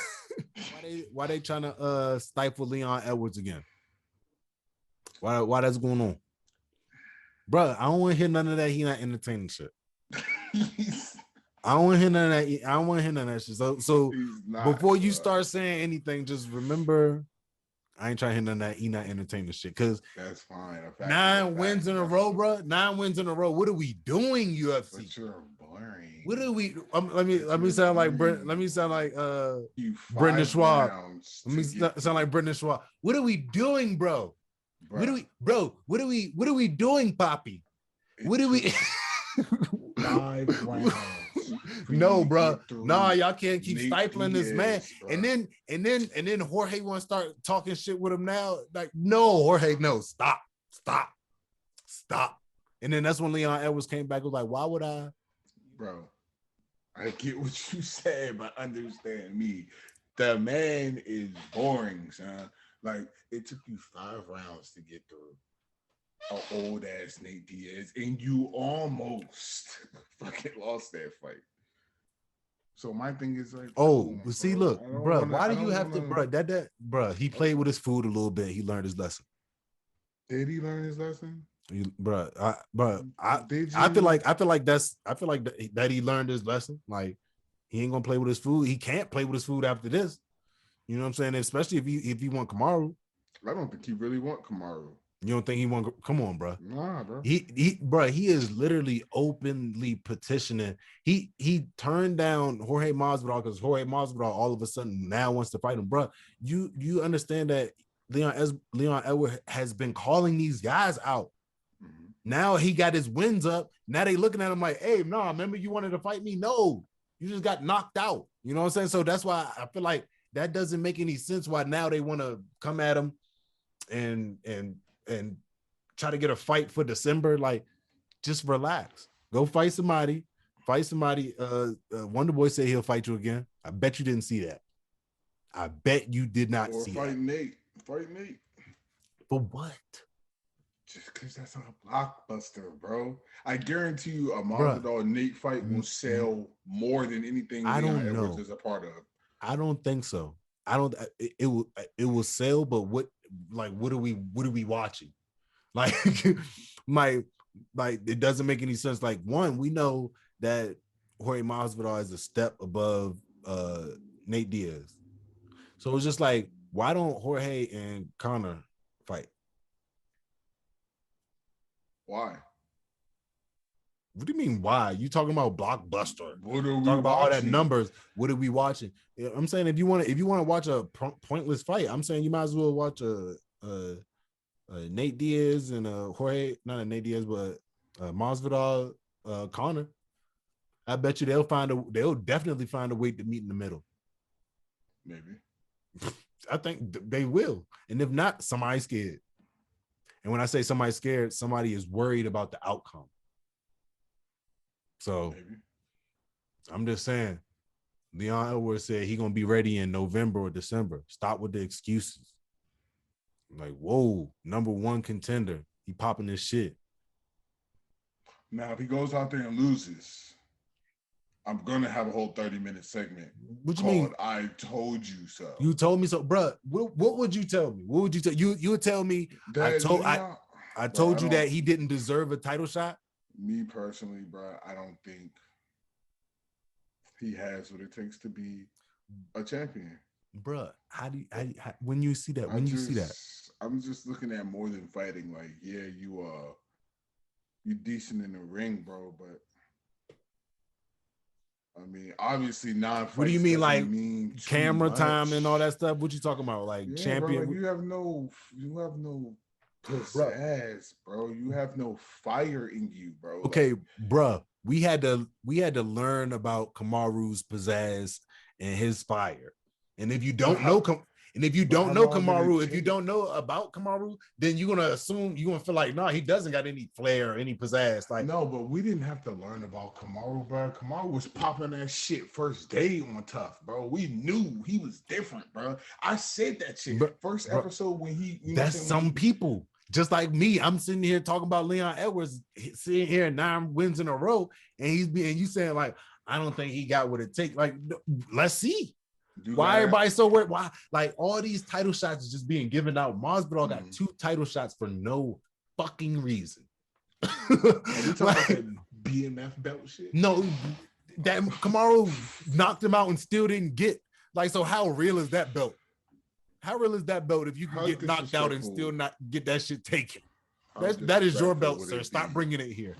why they trying to stifle Leon Edwards again? Why that's going on? Bro, I don't want to hear none of that. He not entertaining shit. I don't want to hear none of that. I don't want to hear none of that shit. So before you start saying anything, just remember, I ain't trying to hear none of that. He not entertaining shit. Cause that's fine. 9 wins in a row, bro. 9 wins in a row. What are we doing, UFC? But you're boring. What are we? Let me sound like Brent. Let me sound like Brendan Schwab. Let me sound like Brendan Schwab. What are we doing, bro? What are we, bro? What are we doing, Poppy? What are we? 5 rounds. No, bro. Nah, y'all can't keep stifling this man. Bro. And then Jorge want to start talking shit with him now. Like, no, Jorge, no, stop. And then that's when Leon Edwards came back. Was like, why would I? Bro, I get what you said, but understand me. The man is boring, son. Like, it took you 5 rounds to get through an old ass Nate Diaz, and you almost fucking lost that fight. So my thing is like, see, look, bro, why do you have to, bro? He played with his food a little bit. He learned his lesson. Did he learn his lesson? I feel like that he learned his lesson. Like, he ain't gonna play with his food. He can't play with his food after this. You know what I'm saying? Especially if he want Kamaru. I don't think he really want Kamaru. You don't think he want? Come on, bro. Nah, bro. He is literally openly petitioning. He turned down Jorge Masvidal because Jorge Masvidal all of a sudden now wants to fight him, bro. You understand that Leon Edwards has been calling these guys out. Mm-hmm. Now he got his wins up. Now they looking at him like, hey, no, remember you wanted to fight me? No, you just got knocked out. You know what I'm saying? So that's why I feel like that doesn't make any sense. Why now they want to come at him and try to get a fight for December. Like, just relax. Go fight somebody. Wonder Boy said he'll fight you again. I bet you didn't see that. I bet you did not see that. Fight Nate. For what? Just because that's a blockbuster, bro. I guarantee you a Masvidal Nate fight will sell more than anything Leon Edwards is a part of. I don't think so. It will sell, but what are we watching? Like, it doesn't make any sense. Like, one, we know that Jorge Masvidal is a step above Nate Diaz. So it's just like, why don't Jorge and Conor fight? Why? What do you mean, why? You talking about blockbuster? What are we talking about all that watching? numbers? What are we watching? I'm saying if you want to watch a pointless fight, I'm saying you might as well watch a Nate Diaz and Jorge, not a Nate Diaz, but Masvidal, Conor. I bet you they'll definitely find a way to meet in the middle. Maybe. I think they will, and if not, somebody's scared. And when I say somebody's scared, somebody is worried about the outcome. So maybe. I'm just saying, Leon Edwards said he's gonna be ready in November or December. Stop with the excuses. Like, whoa, number 1 contender. He popping this shit. Now, if he goes out there and loses, I'm gonna have a whole 30-minute segment. What you mean? I told you so. You told me so, bro. What would you tell me? What would you tell you would tell me? I told you that he didn't deserve a title shot. Me personally, bro, I don't think he has what it takes to be a champion. bruh, when you see that, I'm just looking at more than fighting. Like, yeah, you decent in the ring, bro, but I mean, obviously, non-fights. What do you mean, like mean camera much. time and all that stuff? What you talking about, like champion? Bro, like you have no pizzazz, bro. You have no fire in you, bro. Okay, like, bruh, we had to learn about Kamaru's pizzazz and his fire. And if you don't know Kamaru, if you don't know about Kamaru, then you're gonna assume, you're gonna feel like, nah, he doesn't got any flair or any pizzazz. Like, no, but we didn't have to learn about Kamaru, bro. Kamaru was popping that shit first day on Tough, bro. We knew he was different, bro. I said that shit first episode when he. That's some people. Just like me, I'm sitting here talking about Leon Edwards, sitting here 9 wins in a row, and you saying like, I don't think he got what it takes. Like, let's see. Why everybody so worried? Why, like, all these title shots is just being given out? Masvidal got 2 title shots for no fucking reason. Are we talking about that BMF belt shit? No, that Kamaru knocked him out and still didn't get. Like, so how real is that belt? How real is that belt if you can get knocked out and still not get that shit taken? That is your belt, sir. Stop bringing it here.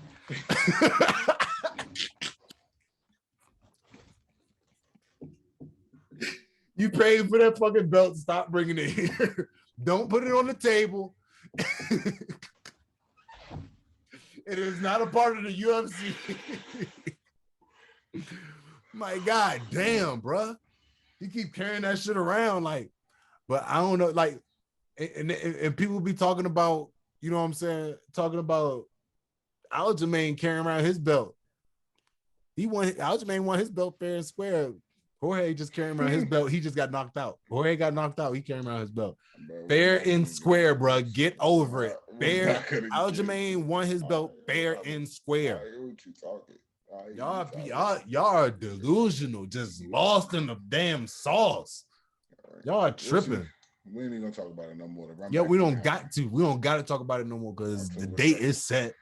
You paid for that fucking belt. Stop bringing it here. Don't put it on the table. It is not a part of the UFC. My God damn, bro. You keep carrying that shit around, like, but I don't know, like, and people be talking about, you know what I'm saying, talking about Aljamain carrying around his belt. Aljamain won his belt fair and square. Jorge just carrying around his belt. He just got knocked out. Jorge got knocked out. He carrying around his belt. Fair and square, bro. Get over it. Fair. Aljamain won his belt fair and square. Y'all are delusional, just lost in the damn sauce. Y'all are tripping. We ain't even gonna talk about it no more. Yeah, we don't got to. We don't got to talk about it no more because the date is set.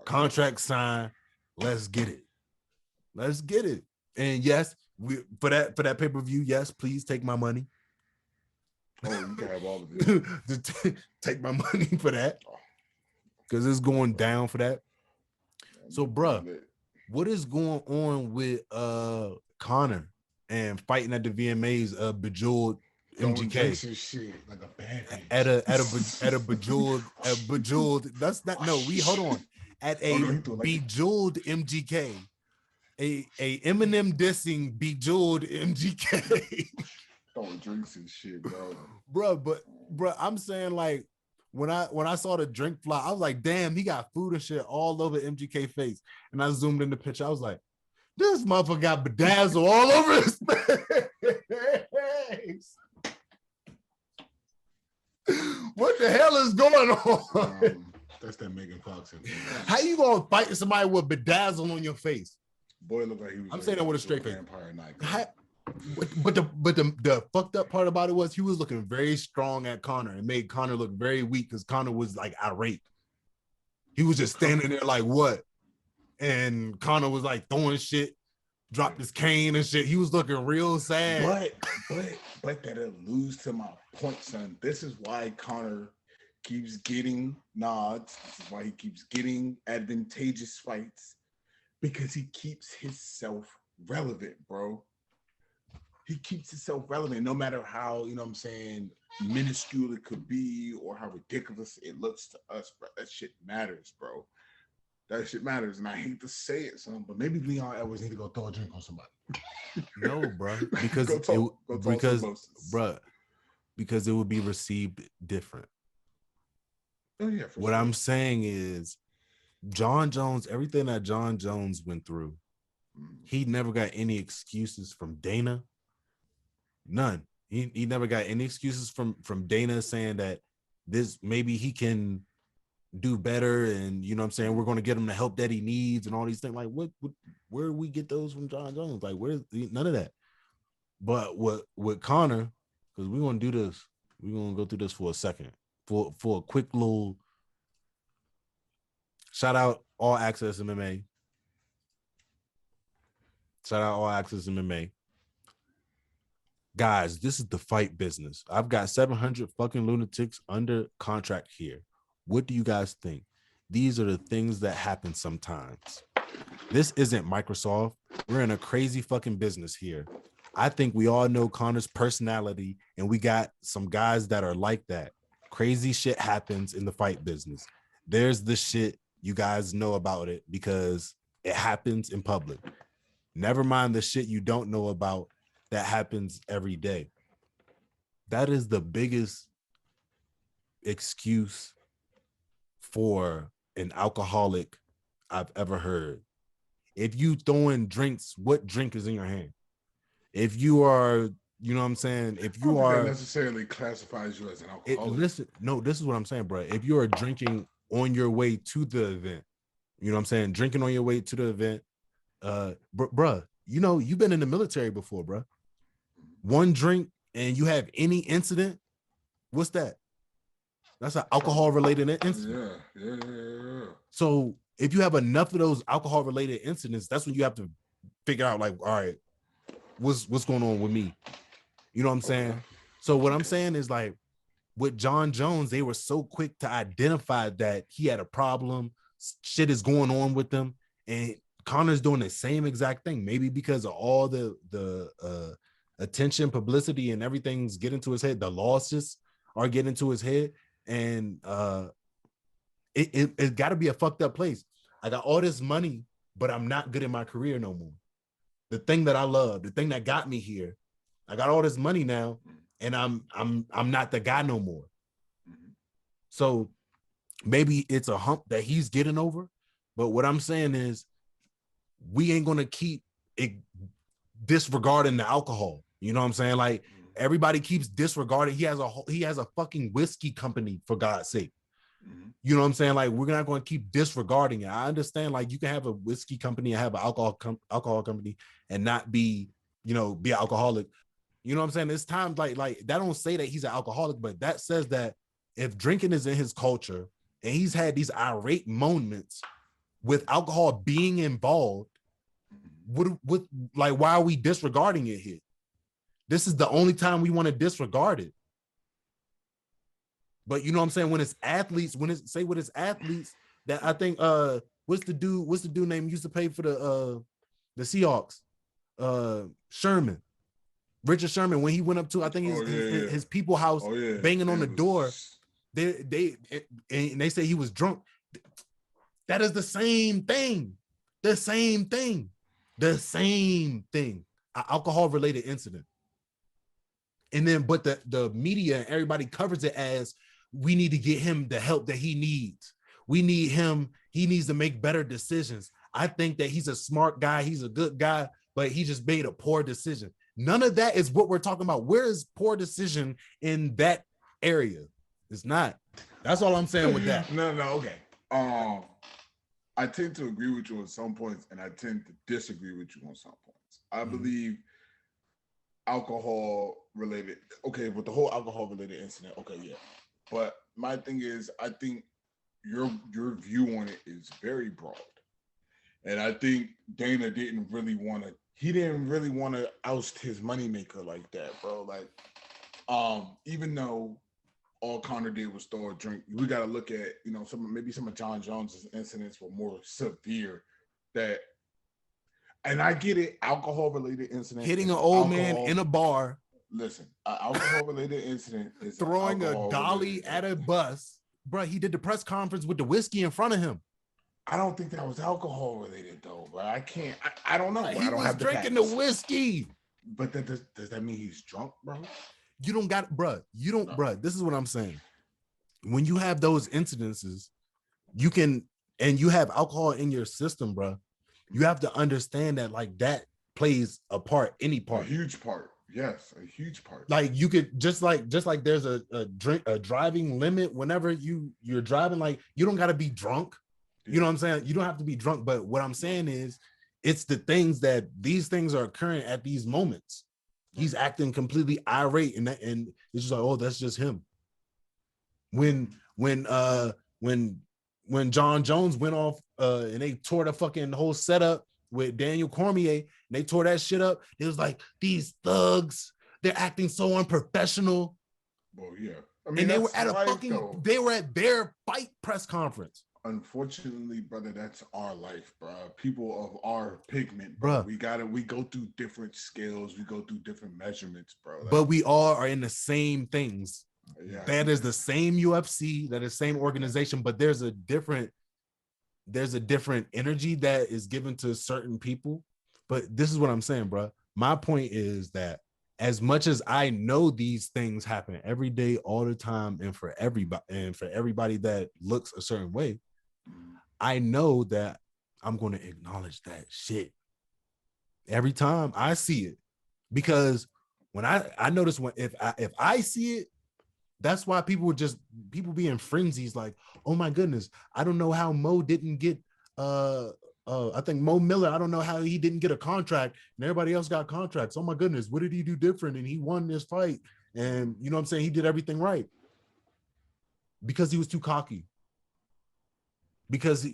Contract signed. Let's get it. Let's get it. And yes, for that pay-per-view, yes, please take my money. Oh, you can have all of it. Take my money for that. Because it's going down for that. So, bruh, what is going on with Conor and fighting at the VMAs, bejeweled MGK? Shit like a bad at a bejeweled that's not, no, we hold on. At a bejeweled MGK. A Eminem dissing bejeweled MGK. Throwing drinks and shit, bro. Bro, I'm saying, like, when I saw the drink fly, I was like, damn, he got food and shit all over MGK face. And I zoomed in the picture. I was like, this motherfucker got bedazzle all over his face. What the hell is going on? That's that Megan Fox. How you gonna fight somebody with bedazzle on your face? Boy, look like he was. I'm saying that with a straight face. But the fucked up part about it was he was looking very strong at Conor and made Conor look very weak because Conor was like irate. He was just standing there like, what? And Conor was like throwing shit, dropped his cane and shit. He was looking real sad. But that alludes to my point, son. This is why Conor keeps getting nods. This is why he keeps getting advantageous fights, because he keeps himself relevant, bro. He keeps himself relevant no matter how, you know what I'm saying, minuscule it could be or how ridiculous it looks to us, bro. That shit matters, bro. That shit matters. And I hate to say it, son, but maybe Leon Edwards need to go throw a drink on somebody. No, bro. Because because it would be received different. Oh, yeah, what sure. I'm saying is John Jones, everything that John Jones went through, he never got any excuses from Dana. None. He never got any excuses from Dana saying that this maybe he can do better, and you know what I'm saying, we're going to get him the help that he needs and all these things. Like, where do we get those from John Jones? Like, where's none of that? But with Conor, because we're going to do this, we're going to go through this for a second, for a quick little shout out All Access MMA. Shout out All Access MMA. Guys, this is the fight business. I've got 700 fucking lunatics under contract here. What do you guys think? These are the things that happen sometimes. This isn't Microsoft. We're in a crazy fucking business here. I think we all know Connor's personality, and we got some guys that are like that. Crazy shit happens in the fight business. There's the shit you guys know about it because it happens in public. Never mind the shit you don't know about that happens every day. That is the biggest excuse for an alcoholic I've ever heard. If you throwing drinks, what drink is in your hand? If you are, you know what I'm saying? If you are that necessarily classifies you as an alcoholic. Listen, no, this is what I'm saying, bro. If you are drinking on your way to the event, you know what I'm saying? Drinking on your way to the event, bruh, you know, you've been in the military before, bruh. One drink and you have any incident, what's that? That's an alcohol-related incident. Yeah. So if you have enough of those alcohol-related incidents, that's when you have to figure out, like, all right, what's going on with me? You know what I'm saying? So what I'm saying is, like, with John Jones, they were so quick to identify that he had a problem, shit is going on with him, and Connor's doing the same exact thing. Maybe because of all the attention, publicity, and everything's getting to his head. The losses are getting to his head, and it got to be a fucked up place. I got all this money, but I'm not good in my career no more. The thing that I love, the thing that got me here, I got all this money now, and I'm not the guy no more. So maybe it's a hump that he's getting over, but what I'm saying is we ain't gonna keep disregarding the alcohol. You know what I'm saying? Like, everybody keeps disregarding. He has a fucking whiskey company, for God's sake. You know what I'm saying? Like, we're not going to keep disregarding it. I understand, like, you can have a whiskey company and have an alcohol company and not be, be an alcoholic. You know what I'm saying? It's times like that don't say that he's an alcoholic, but that says that if drinking is in his culture and he's had these irate moments with alcohol being involved, why are we disregarding it here? This is the only time we want to disregard it. But you know what I'm saying? When it's athletes, with his athletes, that I think what's the dude name used to pay for the Seahawks? Sherman. Richard Sherman, when he went up to, I think his people house, banging on the door, they say he was drunk. That is the same thing. The same thing. An alcohol-related incident. And then, but the media and everybody covers it as, we need to get him the help that he needs. We need him. He needs to make better decisions. I think that he's a smart guy. He's a good guy, but he just made a poor decision. None of that is what we're talking about. Where is poor decision in that area? It's not. That's all I'm saying with that. No, okay. I tend to agree with you on some points, and I tend to disagree with you on some points. I believe alcohol-related, with the whole alcohol-related incident, yeah. But my thing is, I think your view on it is very broad. And I think Dana didn't really want to oust his moneymaker like that, bro. Like, even though all Connor did was throw a drink, we got to look at, some of John Jones's incidents were more severe. And I get it, alcohol-related incident. Hitting an old man in a bar. Listen, an alcohol-related incident is throwing a dolly at a bus. Bro, he did the press conference with the whiskey in front of him. I don't think that was alcohol-related, though, bro. I can't. I don't know. He was drinking the whiskey. But does that mean he's drunk, bro? You don't got it, bro. You don't, bro. This is what I'm saying. When you have those incidences, you have alcohol in your system, bro. You have to understand that, like, that plays a part, any part. A huge part. Yes, a huge part. Like, you could just like there's a driving limit whenever you're driving. Like, you don't got to be drunk. You know what I'm saying? You don't have to be drunk. But what I'm saying is, it's the things that these things are occurring at these moments. He's acting completely irate, and it's just like, oh, that's just him. When John Jones went off and they tore the fucking whole setup with Daniel Cormier, and they tore that shit up. It was like, these thugs, they're acting so unprofessional. Well, yeah. I mean, And they were at they were at their fight press conference. Unfortunately, brother, that's our life, bro. People of our pigment, bro. We go through different scales, we go through different measurements, bro. Like, but we all are in the same things. Yeah. That is the same UFC, that is the same organization, but there's a different energy that is given to certain people. But this is what I'm saying, bro. My point is that as much as I know these things happen every day, all the time, and for everybody that looks a certain way, I know that I'm going to acknowledge that shit every time I see it, because when I notice if I see it, that's why people be in frenzies like, oh my goodness, I don't know how Mo didn't get I think Mo Miller, I don't know how he didn't get a contract and everybody else got contracts. Oh my goodness, what did he do different? And he won this fight. And you know what I'm saying? He did everything right. Because he was too cocky. Because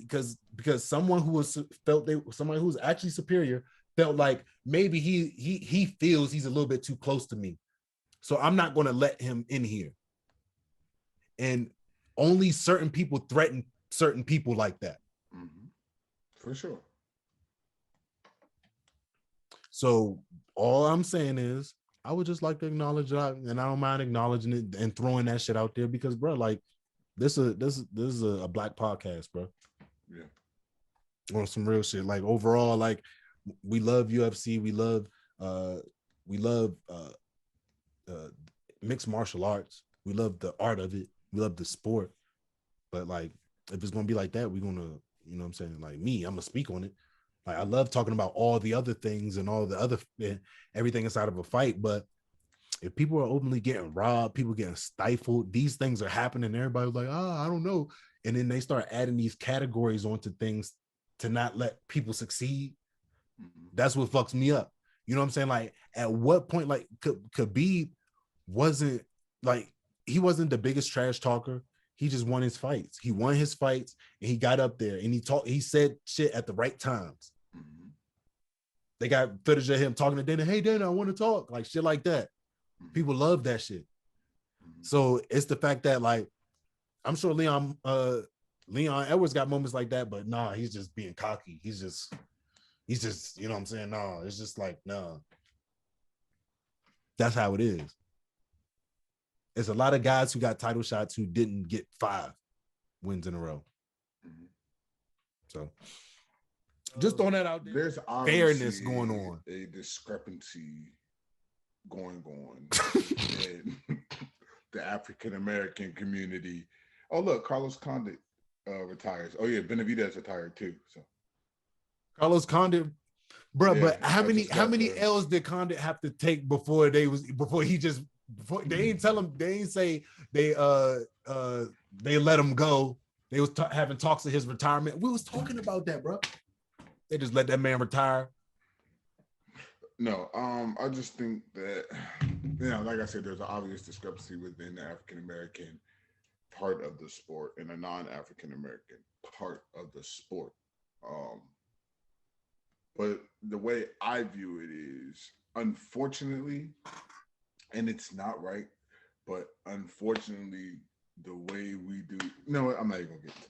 someone who was actually superior felt like maybe he feels he's a little bit too close to me. So I'm not going to let him in here. And only certain people threaten certain people like that. Mm-hmm. For sure. So all I'm saying is I would just like to acknowledge that, and I don't mind acknowledging it and throwing that shit out there because, bro, like this is a black podcast, bro. Yeah. On some real shit. Like overall, like we love UFC, we love mixed martial arts, we love the art of it, we love the sport. But like if it's gonna be like that, we're gonna, you know what I'm saying? Like me, I'm gonna speak on it. Like I love talking about all the other things and all the other everything inside of a fight. But if people are openly getting robbed, people getting stifled, these things are happening. Everybody's like, I don't know. And then they start adding these categories onto things to not let people succeed. That's what fucks me up. You know what I'm saying? Like at what point, like Khabib wasn't like, he wasn't the biggest trash talker. He just won his fights. He won his fights and he got up there and he said shit at the right times. Mm-hmm. They got footage of him talking to Dana. Hey, Dana, I want to talk. Like shit like that. Mm-hmm. People love that shit. Mm-hmm. So it's the fact that like, I'm sure Leon Edwards got moments like that, but nah, he's just being cocky. He's just, you know what I'm saying? No, it's just like, no. That's how it is. There's a lot of guys who got title shots who didn't get 5 wins in a row. Mm-hmm. So just throwing that out there. There's fairness going on. A discrepancy going on in the African American community. Oh, look, Carlos Condit retires. Oh yeah, Benavidez retired too. So Carlos Condit, bro. Yeah, but how many L's did Condit have to take before they ain't tell him, they ain't say they let him go. They was having talks of his retirement. We was talking about that, bro. They just let that man retire. No, I just think that, you know, like I said, there's an obvious discrepancy within the African American part of the sport and a non-African American part of the sport. But the way I view it is, unfortunately, and it's not right, but unfortunately, the way we do. No, I'm not even gonna get into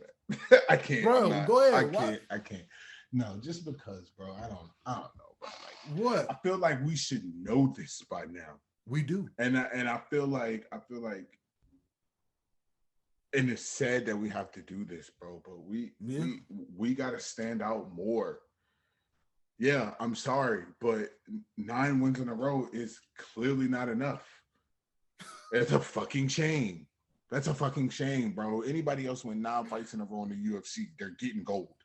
that. I can't. Bro, go ahead. I can't. No, just because, bro. I don't know, bro. Like, what? I feel like we should know this by now. We do, and I feel like, and it's sad that we have to do this, bro. But we gotta stand out more. Yeah, I'm sorry, but 9 wins in a row is clearly not enough. It's a fucking shame. That's a fucking shame, bro. Anybody else win 9 fights in a row in the UFC, they're getting gold.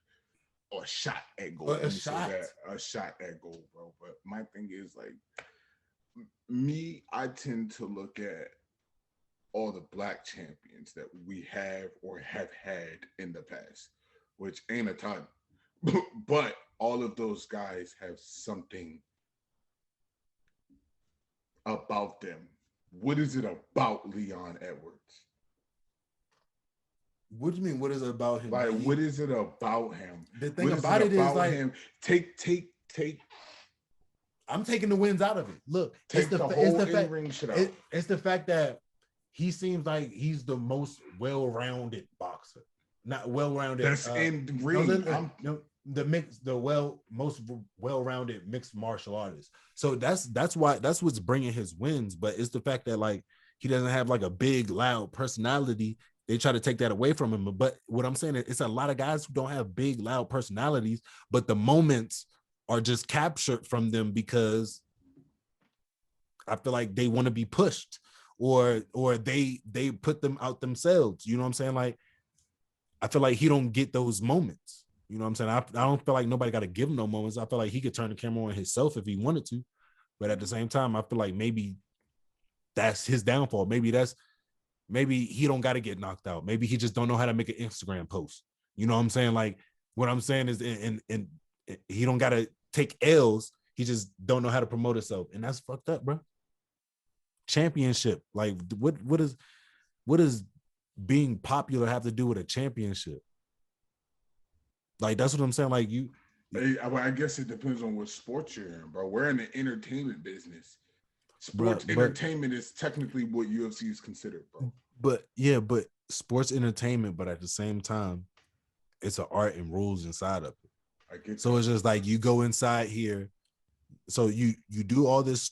Or a shot at gold. A shot at gold, bro. But my thing is, like, me, I tend to look at all the black champions that we have or have had in the past, which ain't a ton. But all of those guys have something about them. What is it about Leon Edwards? What do you mean? What is it about him? Like, what is it about him? The thing about it is like him? Take I'm taking the wins out of it. Look, Take the whole in-ring shit out. It's the fact that he seems like he's the most well-rounded boxer. Not well-rounded. That's in ring. Most well-rounded mixed martial artist. So that's what's bringing his wins. But it's the fact that like he doesn't have like a big loud personality. They try to take that away from him. But what I'm saying is it's a lot of guys who don't have big loud personalities, but the moments are just captured from them because I feel like they want to be pushed or they put them out themselves. You know what I'm saying? Like I feel like he don't get those moments. You know what I'm saying? I don't feel like nobody got to give him no moments. I feel like he could turn the camera on himself if he wanted to. But at the same time, I feel like maybe that's his downfall. Maybe he don't got to get knocked out. Maybe he just don't know how to make an Instagram post. You know what I'm saying? Like what I'm saying is and he don't got to take L's. He just don't know how to promote himself. And that's fucked up, bro. Championship. Like what does being popular have to do with a championship? Like that's what I'm saying. Like I guess it depends on what sports you're in, bro. We're in the entertainment business. Sports entertainment is technically what UFC is considered, bro. But sports entertainment, but at the same time, it's an art and rules inside of it. I get so it's just like you go inside here. So you do all this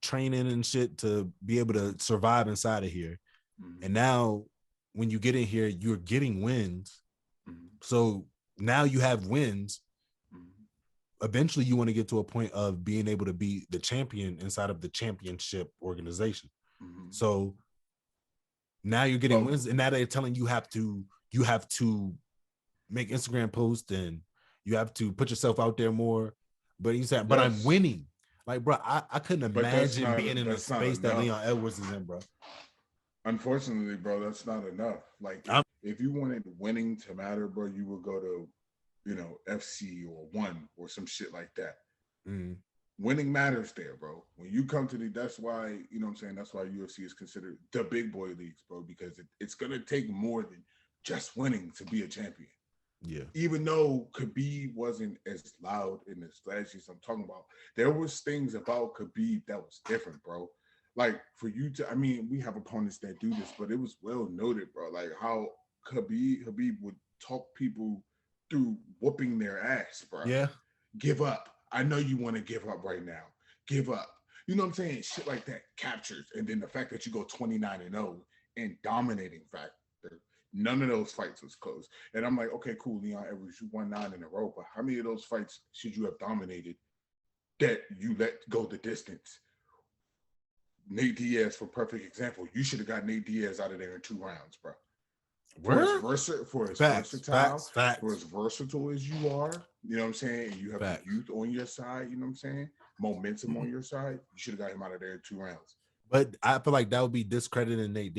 training and shit to be able to survive inside of here. Mm-hmm. And now when you get in here, you're getting wins. Mm-hmm. So now you have wins. Mm-hmm. Eventually you want to get to a point of being able to be the champion inside of the championship organization. Mm-hmm. So now you're getting wins, and now they're telling you have to make Instagram posts and you have to put yourself out there more. But you said, but yes. I'm winning. Like, bro, I couldn't imagine being in the space that Leon Edwards is in, bro. Unfortunately, bro, that's not enough. Like, if you wanted winning to matter, bro, you would go to, FC or One or some shit like that. Mm. Winning matters there, bro. When you come to that's why, you know what I'm saying? That's why UFC is considered the big boy leagues, bro, because it's going to take more than just winning to be a champion. Yeah. Even though Khabib wasn't as loud in as flashy as I'm talking about, there was things about Khabib that was different, bro. Like for you to, we have opponents that do this, but it was well noted, bro. Like how Khabib would talk people through whooping their ass, bro. Yeah. Give up. I know you want to give up right now. Give up. You know what I'm saying? Shit like that captures. And then the fact that you go 29-0 and dominating factor. None of those fights was close. And I'm like, okay, cool, Leon Edwards, you won 9 in a row, but how many of those fights should you have dominated that you let go the distance? Nate Diaz, for perfect example, you should have got Nate Diaz out of there in 2 rounds, bro. For as versatile as you are, you know what I'm saying? You have the youth on your side, you know what I'm saying? Momentum on your side. You should have got him out of there in 2 rounds. But I feel like that would be discrediting Nate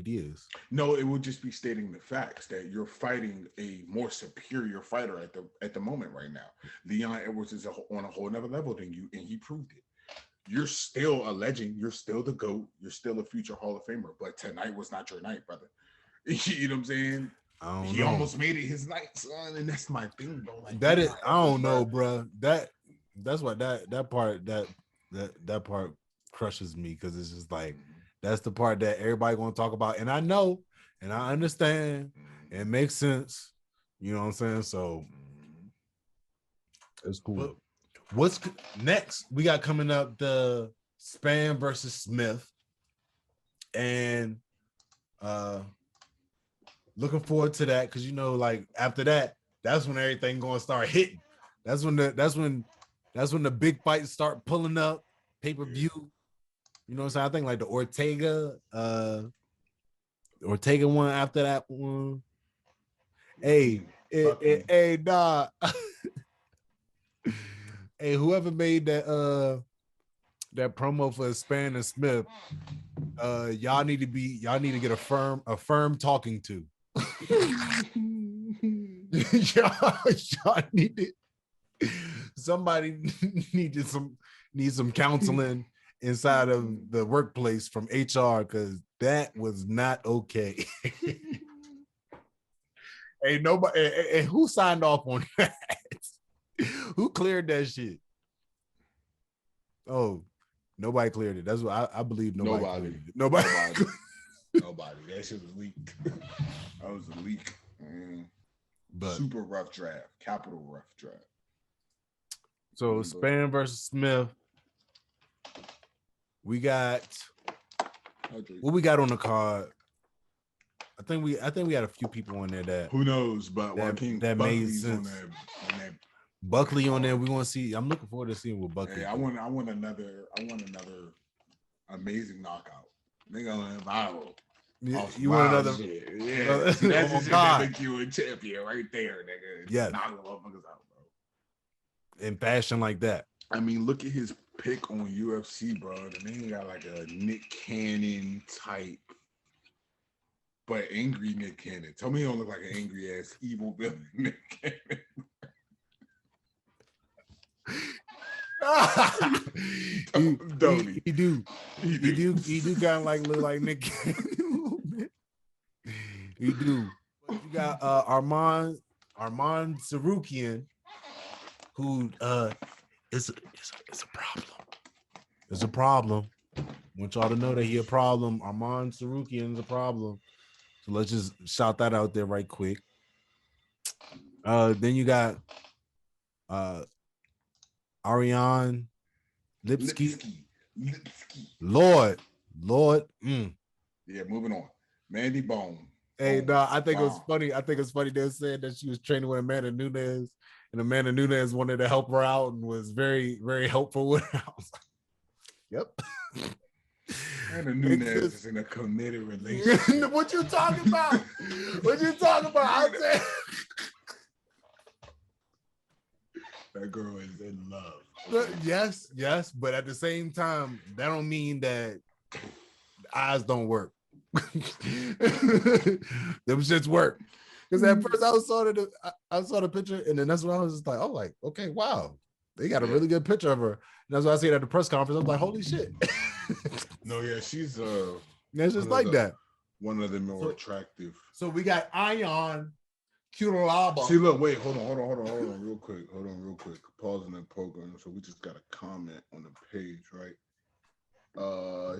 Diaz. No, it would just be stating the facts that you're fighting a more superior fighter at the moment right now. Leon Edwards is on a whole nother level than you, and he proved it. You're still a legend. You're still the GOAT. You're still a future Hall of Famer. But tonight was not your night, brother. You know what I'm saying? He almost made it his night, son, and that's my thing, bro. Like, that is, I don't know, bro. That's why that part crushes me, because it's just like that's the part that everybody gonna talk about, and I know and I understand, it makes sense, you know what I'm saying? So it's cool. But what's next? We got coming up the Spann versus Smith, and looking forward to that, because like after that, that's when everything gonna start hitting. That's when the big fights start pulling up, pay-per-view. You know what I'm saying? I think like the Ortega one after that one. Hey, nah. Hey, whoever made that promo for Spann and Smith, y'all need to get a firm talking to. y'all somebody needs some counseling inside of the workplace from HR, because that was not okay. Hey, nobody, and who signed off on that? Who cleared that shit? Oh, nobody cleared it. That's what I believe. Nobody. Cleared it. Nobody. That shit was leaked. That was a leak. But super rough draft. Capital rough draft. So Spann versus Smith. We got what we got on the card. I think we had a few people on there that who knows, but that made sense. On that Buckley on there. We're gonna see. I'm looking forward to seeing what Buckley. Hey, I want another amazing knockout. Nigga went viral. You want another? Shit. Yeah, see, that's just gonna make you a champion right there, nigga. Yeah, knock the motherfuckers out, bro. In fashion like that. I mean, look at his pick on UFC, bro. The nigga got like a Nick Cannon type, but angry Nick Cannon. Tell me he don't look like an angry ass evil villain Nick Cannon. He do kind of like look like Nick Cannon a little bit. He do. You got Arman Sarukian, who it's a problem. It's a problem. I want y'all to know that he a problem. Arman Sarukian is a problem. So let's just shout that out there right quick. Then you got Ariane Lipsky. Lord. Yeah, moving on. Mandy Bone. Hey, no, I think it was funny. I think it's funny they said that she was training with Amanda Nunes, and Amanda Nunes wanted to help her out and was very, very helpful with her. I was like, yep. Amanda Nunes is in a committed relationship. What you talking about? What you talking about? I said that girl is in love. Yes, but at the same time, that don't mean that eyes don't work. Them shits work. Because at first I saw the picture, and then that's when I was just like, oh, like, okay, wow, they got a really good picture of her. And that's why I see it at the press conference. I was like, holy shit. No, yeah, she's it's just like that. One of the more attractive. So we got Ion Cutelaba. See, look, wait, hold on, real quick. Pausing the program. So we just got a comment on the page, right?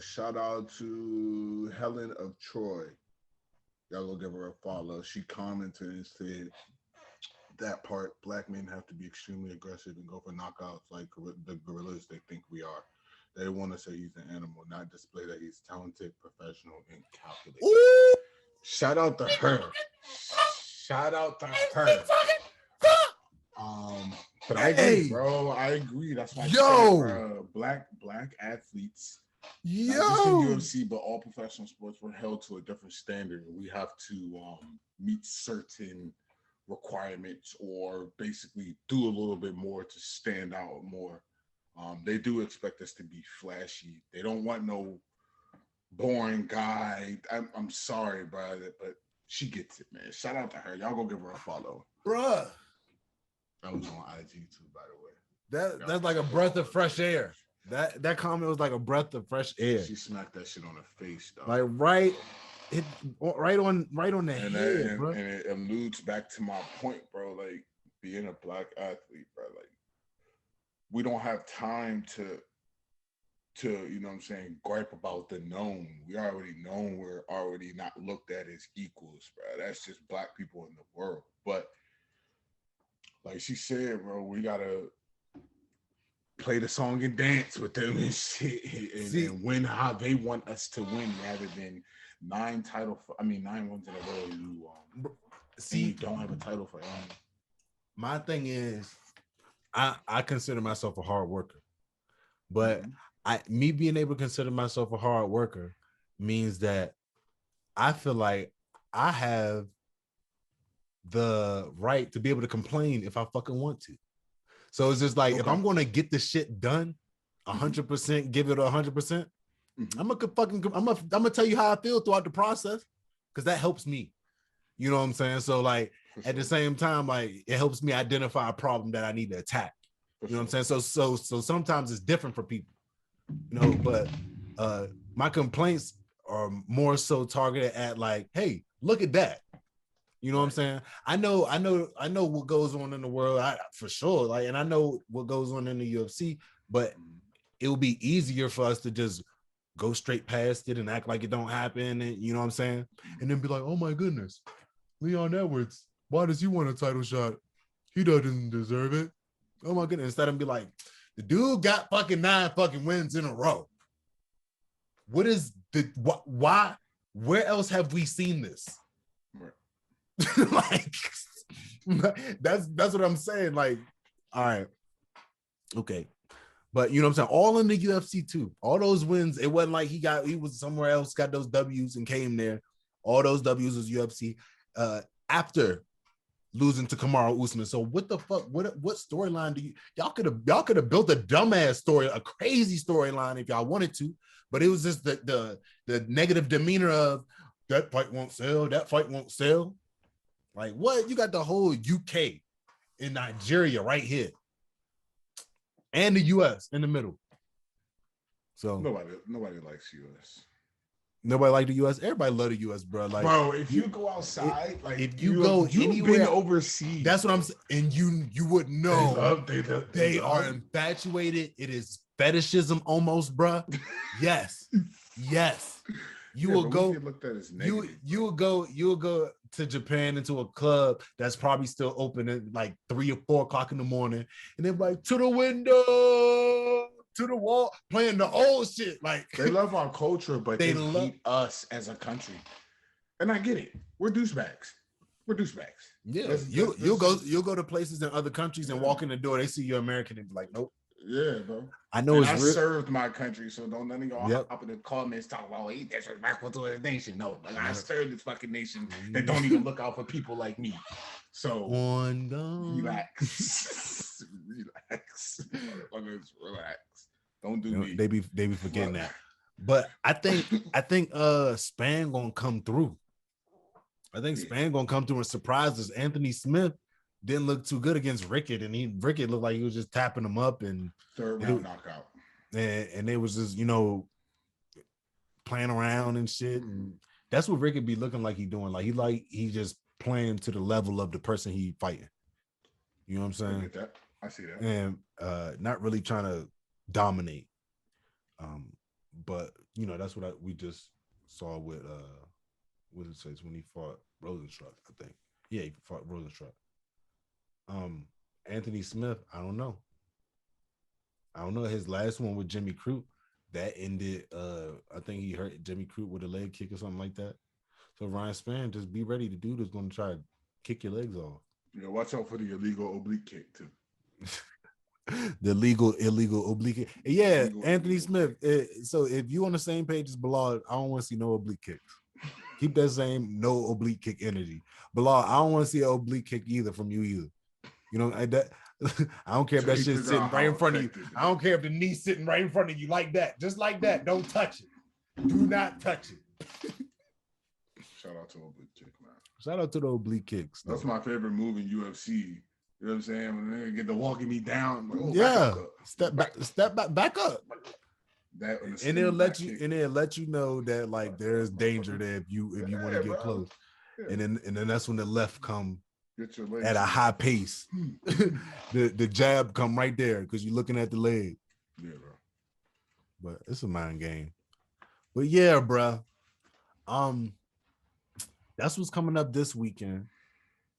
Shout out to Helen of Troy. Y'all go give her a follow. She commented and said that part, black men have to be extremely aggressive and go for knockouts like the gorillas they think we are. They want to say he's an animal, not display that he's talented, professional, and calculated. Ooh. Shout out to her. But I agree, bro. I agree. That's why black athletes. Not just in UFC, but all professional sports were held to a different standard. We have to meet certain requirements or basically do a little bit more to stand out more. They do expect us to be flashy. They don't want no boring guy. I'm sorry, bro, but she gets it, man. Shout out to her. Y'all go give her a follow. Bruh. That was on IG too, by the way. That's like a breath of fresh air. That comment was like a breath of fresh air. She smacked that shit on her face, though. Like right on the head, bro. And it alludes back to my point, bro. Like being a black athlete, bro. Like we don't have time to you know what I'm saying, gripe about the known. We already know we're already not looked at as equals, bro. That's just black people in the world. But like she said, bro, we gotta play the song and dance with them and shit, and win how they want us to win, rather than 9 ones in a row. You don't have a title for them. My thing is, I consider myself a hard worker, but me being able to consider myself a hard worker means that I feel like I have the right to be able to complain if I fucking want to. So it's just like, if I'm going to get the shit done 100%, give it 100%, I'm gonna tell you how I feel throughout the process, because that helps me. You know what I'm saying? So like at the same time, like it helps me identify a problem that I need to attack. You know what I'm saying? So sometimes it's different for people, you know, but my complaints are more so targeted at like, hey, look at that. You know what I'm saying? I know what goes on in the world, for sure. Like, and I know what goes on in the UFC, but it would be easier for us to just go straight past it and act like it don't happen. And you know what I'm saying? And then be like, oh my goodness, Leon Edwards, why does he want a title shot? He doesn't deserve it. Oh my goodness. Instead of be like, the dude got fucking 9 fucking wins in a row. What is the why? Where else have we seen this? Like that's what I'm saying. Like, all right, okay. But you know what I'm saying? All in the UFC too. All those wins, it wasn't like he was somewhere else, got those W's and came there. All those W's was UFC after losing to Kamaru Usman. So what the fuck? What storyline do y'all could have built a dumbass story, a crazy storyline if y'all wanted to, but it was just the negative demeanor of that fight won't sell, that fight won't sell. Like what? You got the whole UK and Nigeria right here. And the US in the middle. So nobody likes US. Nobody like the US. Everybody love the US, bro. Like, bro, if you go outside, like if you go anywhere been overseas, that's what I'm saying. And you would know they are love. infatuated. It is fetishism almost, bro. Yes. You will go. You will go to Japan into a club that's probably still open at like 3 or 4 o'clock in the morning, and they're like to the window, to the wall, playing the old shit. Like they love our culture, but they hate us as a country. And I get it. We're douchebags. Yeah, you'll go to places in other countries and walk in the door. They see you're American and be like, nope. Yeah, bro. I know I served my country, so don't none of y'all hop in the comments talk about he disrespectful to his nation. No, like I served this fucking nation that don't even look out for people like me. So relax. Relax. Don't do me. They be forgetting that. But I think Span gonna come through. I think Span gonna come through and surprise us. Anthony Smith didn't look too good against Rickett, and Rickett looked like he was just tapping him up and third round knockout. And they was just, playing around and shit. And that's what Rickett be looking like he doing. Like he just playing to the level of the person he fighting. You know what I'm saying? I get that. I see that. And not really trying to dominate. But that's what we just saw with what it says when he fought Rosenstruck, I think. Yeah, he fought Rosenstruck. Anthony Smith, I don't know. His last one with Jimmy Crute, that ended. I think he hurt Jimmy Crute with a leg kick or something like that. So Ryan Spann, just be ready. The dude is going to try to kick your legs off. Yeah, watch out for the illegal oblique kick too. The illegal oblique kick. Yeah, illegal, Anthony Smith. So if you on the same page as Bilal, I don't want to see no oblique kicks. Keep that same no oblique kick energy. Bilal, I don't want to see an oblique kick either from you either. I don't care if that shit's sitting right in front of you. I don't care if the knee's sitting right in front of you like that. Just like that. Don't touch it. Do not touch it. Shout out to oblique kick, man. Shout out to the oblique kicks. That's my favorite move in UFC. You know what I'm saying? When they get to walking me down, like, yeah, step back up. That and they'll let you know that like there's danger there if you want to get close. Yeah. And then that's when the left come at a high pace. the jab come right there because you're looking at the leg. Yeah, bro. But it's a mind game. But yeah, bro. That's what's coming up this weekend.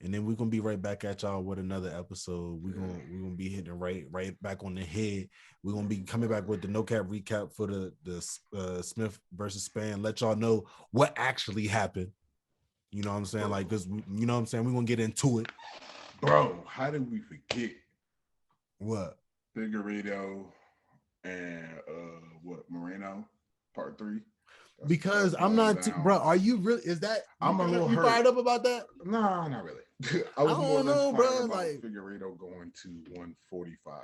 And then we're gonna be right back at y'all with another episode. We're gonna be hitting right back on the head. We're gonna be coming back with the no cap recap for the Smith versus Spann. Let y'all know what actually happened. You know what I'm saying? Like, cause you know what I'm saying. We're gonna get into it, bro. How did we forget what Figueiredo and Moreno part 3? Because I'm not, bro. Are you really? Is that? I'm a little you fired up about that? No, not really. I don't know, bro. Like Figueiredo going to 145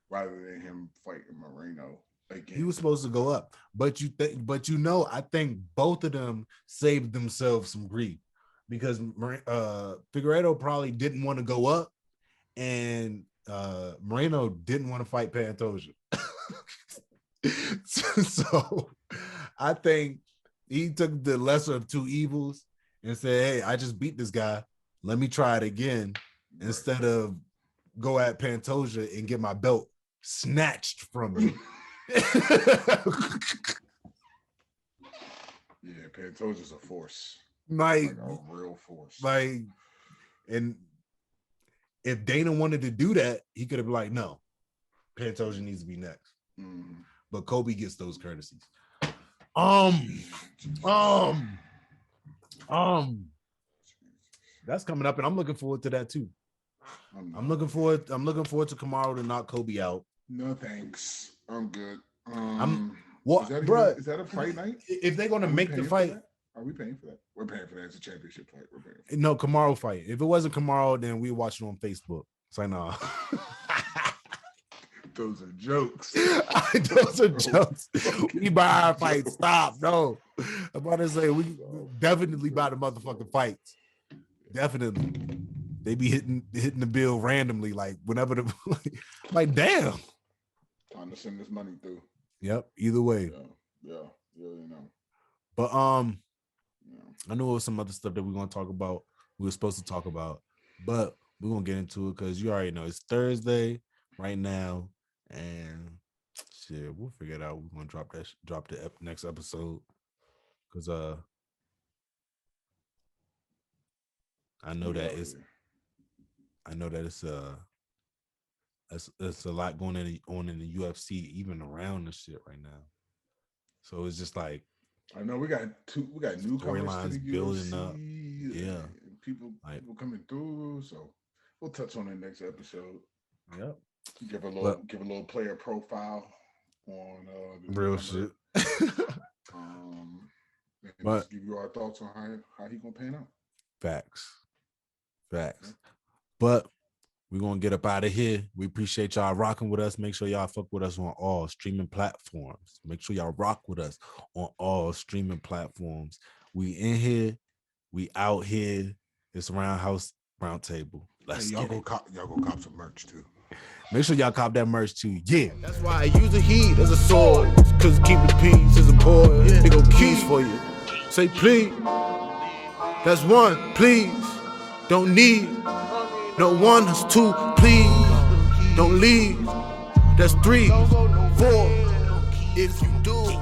rather than him fighting Moreno again. He was supposed to go up, but I think both of them saved themselves some grief because Figueiredo probably didn't want to go up, and Moreno didn't want to fight Pantoja. So I think he took the lesser of two evils and said, hey, I just beat this guy. Let me try it again instead of go at Pantoja and get my belt snatched from you. Yeah, Pantoja's a force. Like a real force. Like, and if Dana wanted to do that, he could have been like, no, Pantoja needs to be next. Mm-hmm. But Kobe gets those courtesies. That's coming up, and I'm looking forward to that too. I'm looking forward to Kamaru to knock Kobe out. No thanks. I'm good. Is that a fight night? If they're gonna make the fight, are we paying for that? We're paying for that. It's a championship fight. We're paying for no, Kamaru fight. If it wasn't Kamaru, then we watch it on Facebook. It's like, nah. Those are jokes. Those are jokes. We buy our fights. Stop. No. I'm about to say we definitely buy the motherfucking fights. Definitely. They be hitting the bill randomly, like whenever like damn. Time to send this money through. Yep. Either way. Yeah. You know. But I know it was some other stuff that we're gonna talk about. We were supposed to talk about, but we're gonna get into it because you already know it's Thursday right now, and shit, we'll figure it out. We're gonna drop the next episode because I know that it's a lot going on in the UFC, even around the shit right now. So it's just like I know we got newcomers to the building UFC, up. Yeah, people coming through. So we'll touch on the next episode. Yep. Give a little player profile on the real shit. But just give you our thoughts on how he gonna pan out. Facts. But we're gonna get up out of here. We appreciate y'all rocking with us. Make sure y'all fuck with us on all streaming platforms. Make sure y'all rock with us on all streaming platforms. We in here, we out here. It's RoundHouse RoundTable. Y'all go cop some merch too. Make sure y'all cop that merch too. Yeah. That's why I use the heat as a sword. Cause keep the peace is important. They go keys for you. Say please. That's one, please. Don't need no one, that's two, please. Don't leave. That's 3, 4. If you do.